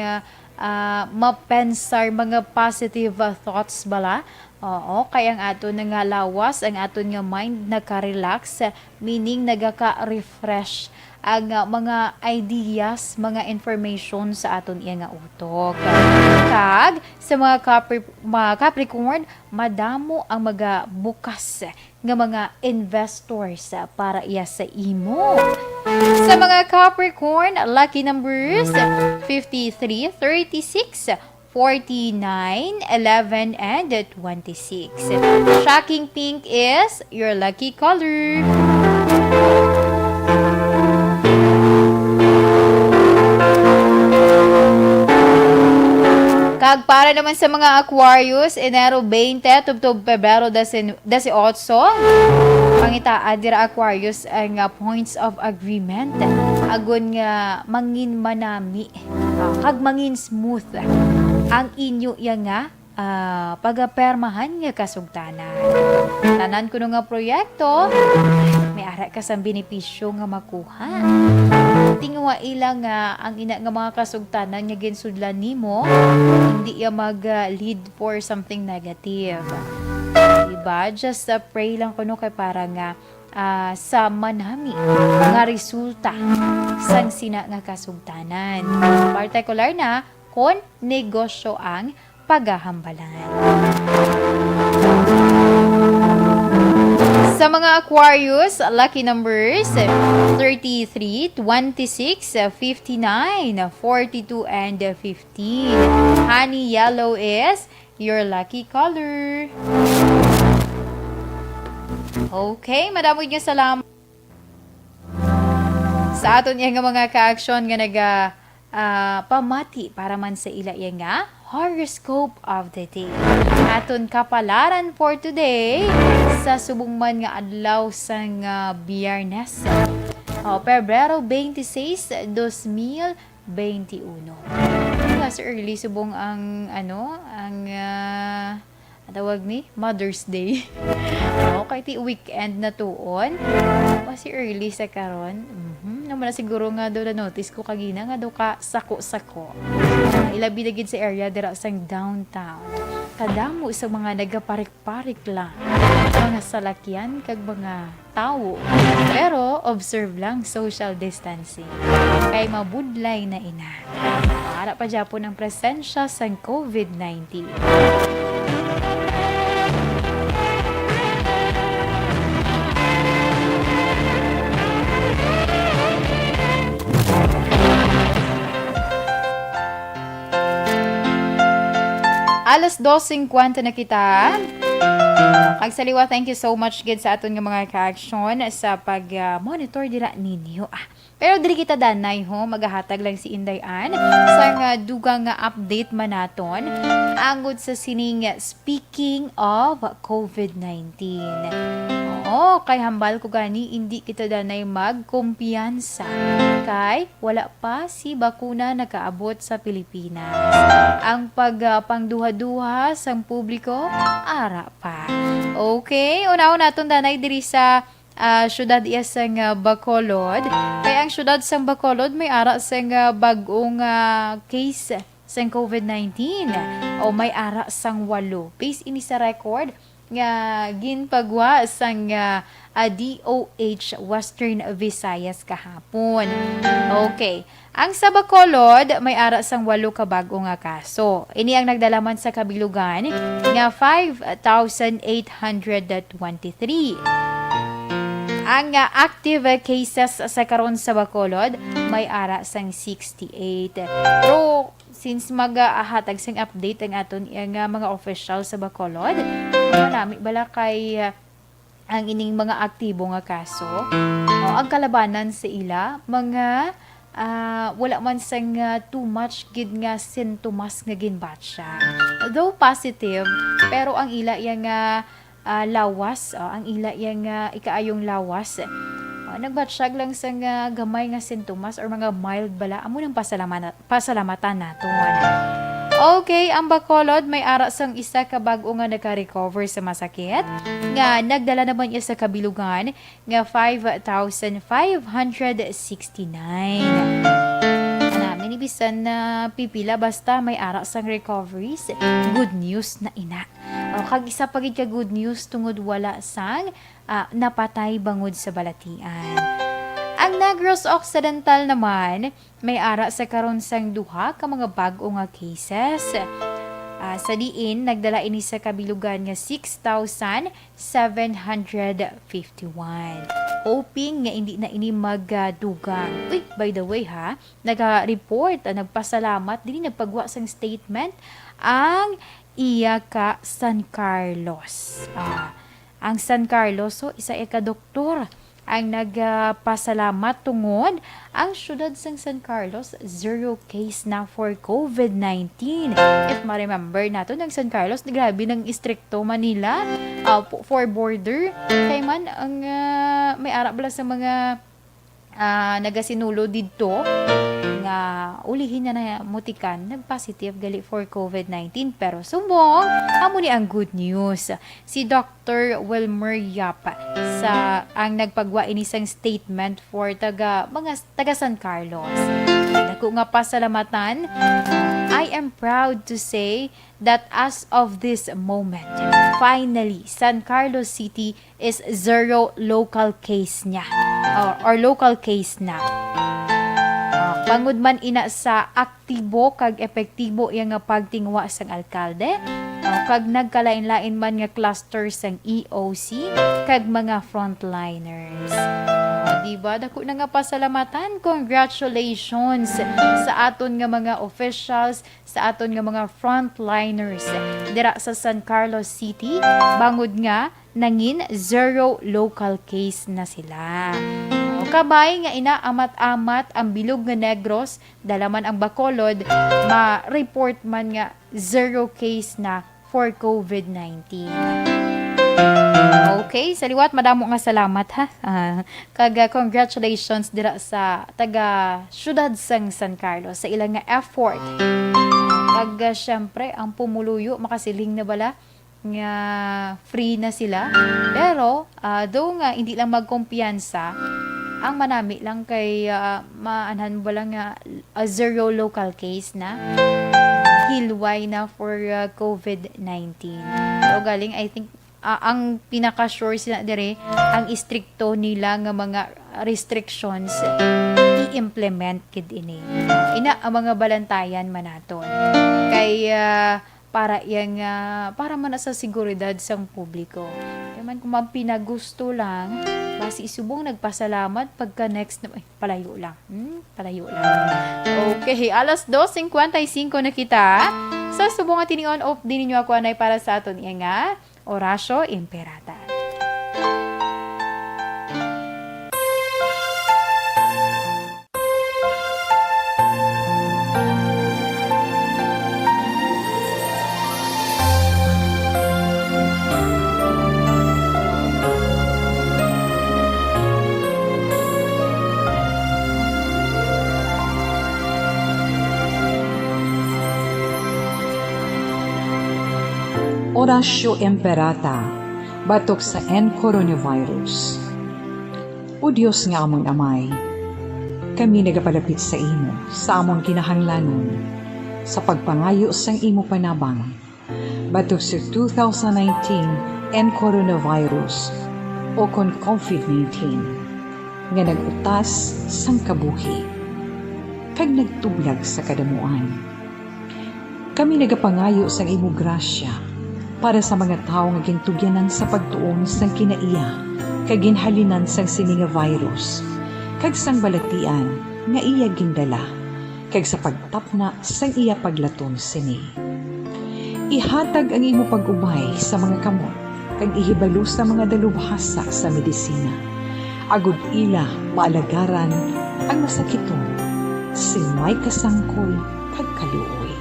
Speaker 2: mapensar mga positive thoughts bala. Oo, kaya ang aton nga lawas, ang aton nga mind naka-relax, meaning nagaka-refresh ang mga ideas, mga information sa aton iya nga utok. Kag sa mga Capricorn, madamo ang mga bukas nga mga investors para iya sa imo. Sa mga Capricorn, lucky numbers 53, 36, 49, 11, and 26. Shocking pink is your lucky color. Kag para naman sa mga Aquarius, Enero 20, tubtob Pebrero 18. Pangitaan dira Aquarius ang points of agreement. Agon nga mangin manami, kag mangin smooth ang inyo nga pagapermahan nga kasugtanan. Tanan kuno nga proyekto, may ara ka sa benepisyo nga makuha. Tingwa ilang ang ina nga mga kasugtanan nga ginsudlan nimo, hindi ya mag-lead for something negative. Diba? Just pray lang kuno kay para nga sa manami nga resulta sang sina nga kasugtanan. Partikular na kon negosyo ang paghahambalan. Sa mga Aquarius, lucky numbers 33, 26, 59, 42, and 15. Honey yellow is your lucky color. Okay, madamog niya salamat sa aton nga mga ka-aksyon nga naga pamati para man sa ila nga horoscope of the day. Aton kapalaran for today sa subong man nga adlaw sang Biyernes. Pebrero 26, 2021. Sa early subong ang tawag ni Mother's Day. Kay ti weekend na tuon. Kasi early sa karon. Naman na siguro nga do na notice ko kagina nga do ka sako-sako. Ilabi na gid sa area dira sang downtown. Kadamo sa mga nagaparik-parik lang. Mga salakyan kag mga tao. Pero observe lang social distancing. Kay mabudlay na ina. Para pa Japon ang presensya sang COVID-19. Alas 2:50 na kita. Kagsaliwa, thank you so much gid sa aton nga mga ka-action sa pag-monitor dira ninyo. Pero diri kita danay magahatag lang si Inday Ann sa nga dugang nga update manaton angod sa sining speaking of COVID-19. Kay hambal ko gani hindi kita danay magkumpiyansa kay wala pa si bakuna nakaabot sa Pilipinas. Ang pangduha-duha sang publiko ara pa. Okay, una-una naton danay diri sa syudad sang Bacolod. Kaya ang syudad sang Bacolod may ara sang bag-ong case sang COVID-19 o may ara sang 8. Based ini sa record nga ginpagwa sang DOH Western Visayas kahapon. Okay. Ang sa Bacolod, may ara sang 8 ka bago nga kaso. Ini ang nagdalaman sa kabilugan nga 5,823. Ang active cases sa karon sa Bacolod, may ara sang 68. Pero since mag-ahatag sang update ang aton ang mga official sa Bacolod, marami bala kay ang ining mga aktibo nga kaso. Ang kalabanan sa ila, mga wala man sang too much gid nga sintomas nga ginbatcha. Though positive, pero ang ila yang lawas, ang ila yang ikaayong lawas, nagbatsyag lang sa gamay nga sintomas or mga mild bala, amo nang pasalamatan naton. Okay, ang Bacolod may ara sang isa ka bag-o nga naka-recover sa masakit nga nagdala naman niya sa kabilugan nga 5,569. Minibisan na pipila basta may ara sang recoveries. Good news na ina. Kag isa pagid ka good news tungod wala sang napatay bangod sa balatian. Ang Negros Occidental naman, may ara sa karon sang duha ka mga bag-o nga cases. Sa diin, nagdala ini sa kabilugan nga 6,751. Hoping nga hindi na ini magdugang. Uy, by the way nag-report, nagpasalamat, din nagpagwa sang statement ang iya ka San Carlos. Ang San Carlos, isa ka doktor ang nagpasalamat tungod ang syudad sang San Carlos 0 case na for COVID-19. If ma-remember nato ng San Carlos, grabe ng istrikto Manila for border. Kay man ang may arap bala sa mga nagasinulo didto nga ulihin na mutikan nagpositive gali for COVID-19 pero sumbong amo ni ang good news. Si Dr. Wilmer Yap ang nagpagwa ini sang statement for taga San Carlos. Dako dako nga pasalamatan. I am proud to say that as of this moment, finally, San Carlos City is zero local case niya. Or local case na. Bangod man ina sa aktibo kag epektibo iya nga pagtingwa sang alkalde, kag nagkalain-lain man nga cluster sang EOC kag mga frontliners. Diba? Dako na nga pasalamatan. Congratulations sa aton nga mga officials, sa aton nga mga frontliners dira sa San Carlos City. Bangod nga nangin zero local case na sila. Kabay nga ina amat-amat ang bilog nga Negros, dalaman ang Bacolod, ma-report man nga zero case na for COVID-19. Okay, sa liwat madamo nga salamat ha. Kag congratulations dira sa taga syudad sang San Carlos sa ilang nga effort. Kag syempre ang pumuluyo makasiling na bala nga free na sila. Pero do nga hindi lang magkumpiyansa, ang manami lang kay maanhan ba lang nga zero local case na hilway na for COVID-19. So galing I think ang pinaka-sure sila dire ang istrikto nila nga mga restrictions i-implement kid ini. Ina ang mga balantayan manaton. Kay para yang para man sa seguridad sang publiko. Yaman kung pinagusto lang basi isubong nagpasalamat pagka next na palayo lang. Palayo lang. Okay, alas 2:55 na kita. Sa subong nga tini-on off din ninyo ako anay para sa aton iya nga Orasyo Imperata.
Speaker 12: Orasyo Imperata, batok sa coronavirus. O Diyos nga among amay, kami nagapalapit sa imo, sa among kinahanglanon, sa pagpangayo sang imo panabang, batok sa 2019 coronavirus o kon COVID-19, nga nagutas sang kabuhi, kag nagtublag sa kadamuan. Kami nagapangayo sang imo grasya, para sa mga tao nga gintugyanan sa pagtuon sang kinaiya, kag ginhalinan sang sini nga virus, kag sang balatian nga iya gindala, kag sa pagtapna sang iya paglaton sini. Ihatag ang imo pag-ubay sa mga kamot, kag ihibalo sa mga dalubhasa sa medisina. Agud ila maalagaran ang masakiton, sin may kasangkol kag kaluoy.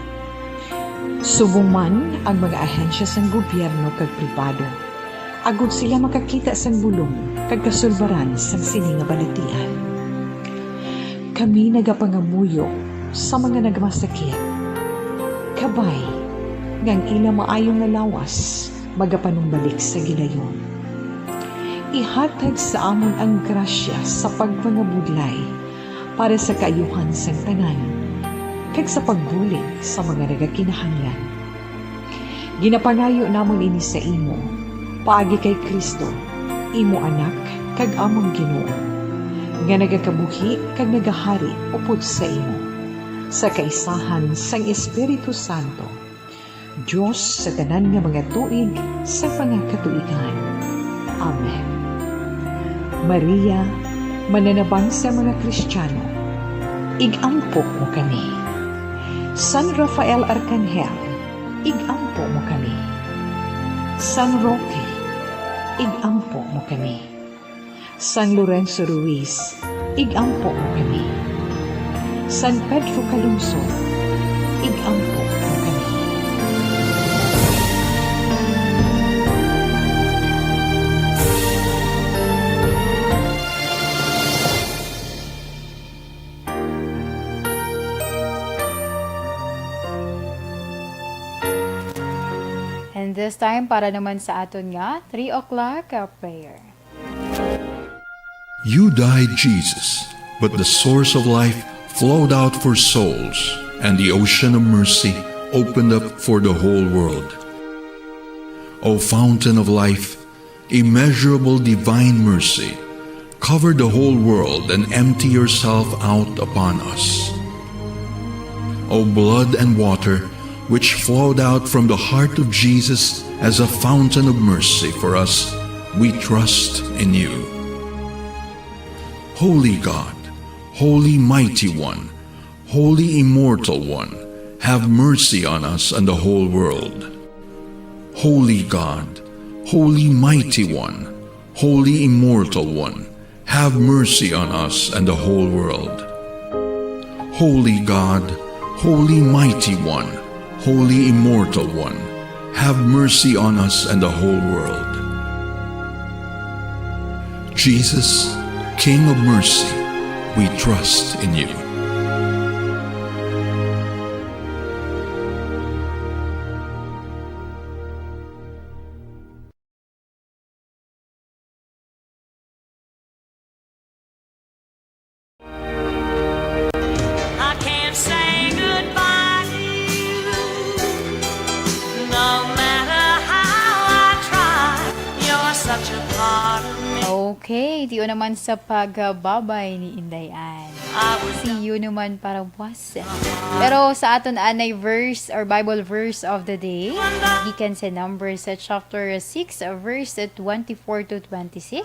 Speaker 12: Subong man ang mga ahensya sang gobyerno kag pribado, agud sila makakita sang bulong kag kasulbaran sang sini nga balatian. Kami nagapangamuyo sa mga nagmasakit, kabay ngang ila maayong nga lawas magapanumbalik sa gilayon. Ihatag sa amon ang grasya sa pagpangabudlay para sa kaayuhan sang tanan, kag sa pagbulig sa mga nagakinahanglan. Ginapangayo namon ini sa imo, paagi kay Kristo, imo anak, kag among Ginoo, nga nagakabuhi kag nagahari upod sa imo, sa kaisahan sang Espiritu Santo, Diyos sa tanan nga mga tuig sa pangakatuigan. Amen. Maria, mananabang sa mga Kristiyano, igampok mo kami. San Rafael Arcangel, igampo mo kami. San Roque, igampo mo kami. San Lorenzo Ruiz, igampo mo kami. San Pedro Calungsod, igampo mo kami.
Speaker 2: And this time, para naman sa aton nga, 3 o'clock prayer.
Speaker 13: You died, Jesus, but the source of life flowed out for souls, and the ocean of mercy opened up for the whole world. O fountain of life, immeasurable divine mercy, cover the whole world and empty yourself out upon us. O blood and water, which flowed out from the heart of Jesus as a fountain of mercy for us, we trust in you. Holy God, Holy Mighty One, Holy Immortal One, have mercy on us and the whole world. Holy God, Holy Mighty One, Holy Immortal One, have mercy on us and the whole world. Holy God, Holy Mighty One, Holy Immortal One, have mercy on us and the whole world. Jesus, King of mercy, we trust in you.
Speaker 14: I can't say goodbye to you, no matter how I try. You're such a part of me.
Speaker 2: Okay, tiyo naman sa pagbabay ni Indayan. See you naman para was. Pero sa aton anay verse or Bible verse of the day, gikan sa Numbers sa chapter 6 verse 24 to 26.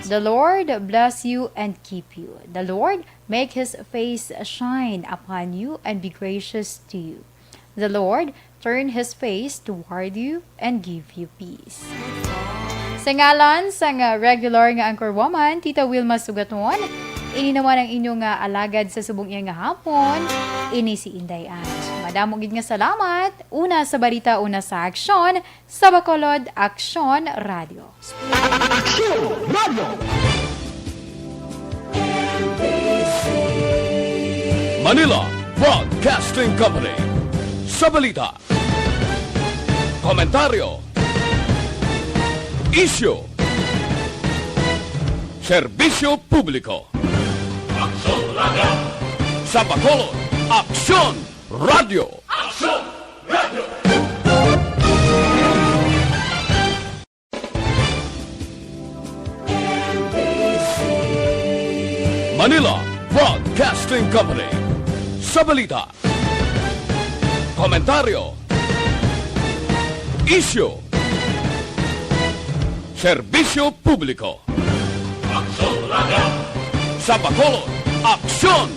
Speaker 2: The Lord bless you and keep you. The Lord make his face shine upon you and be gracious to you. The Lord turn his face toward you and give you peace. Sa ngalan sa regular nga anchorwoman, Tita Wilma Sugaton, ini naman ang inyong alagad sa subong iya nga hapon, ini si Inday Ange. Madamo gid nga salamat. Una sa balita, una sa aksyon, sa Bacolod Aksyon Radio.
Speaker 7: Aksyon Radio!
Speaker 10: Manila Broadcasting Company. Sa balita, komentaryo, issue, serbisyo publiko. Aksyon Radio! Sa Bacolod, Aksyon Radio! Aksyon Radio! Manila Broadcasting Company. Sa balita, komentaryo, issue, serbisyo publiko. Aksyon Radio! Sa Bacolod, Aksyon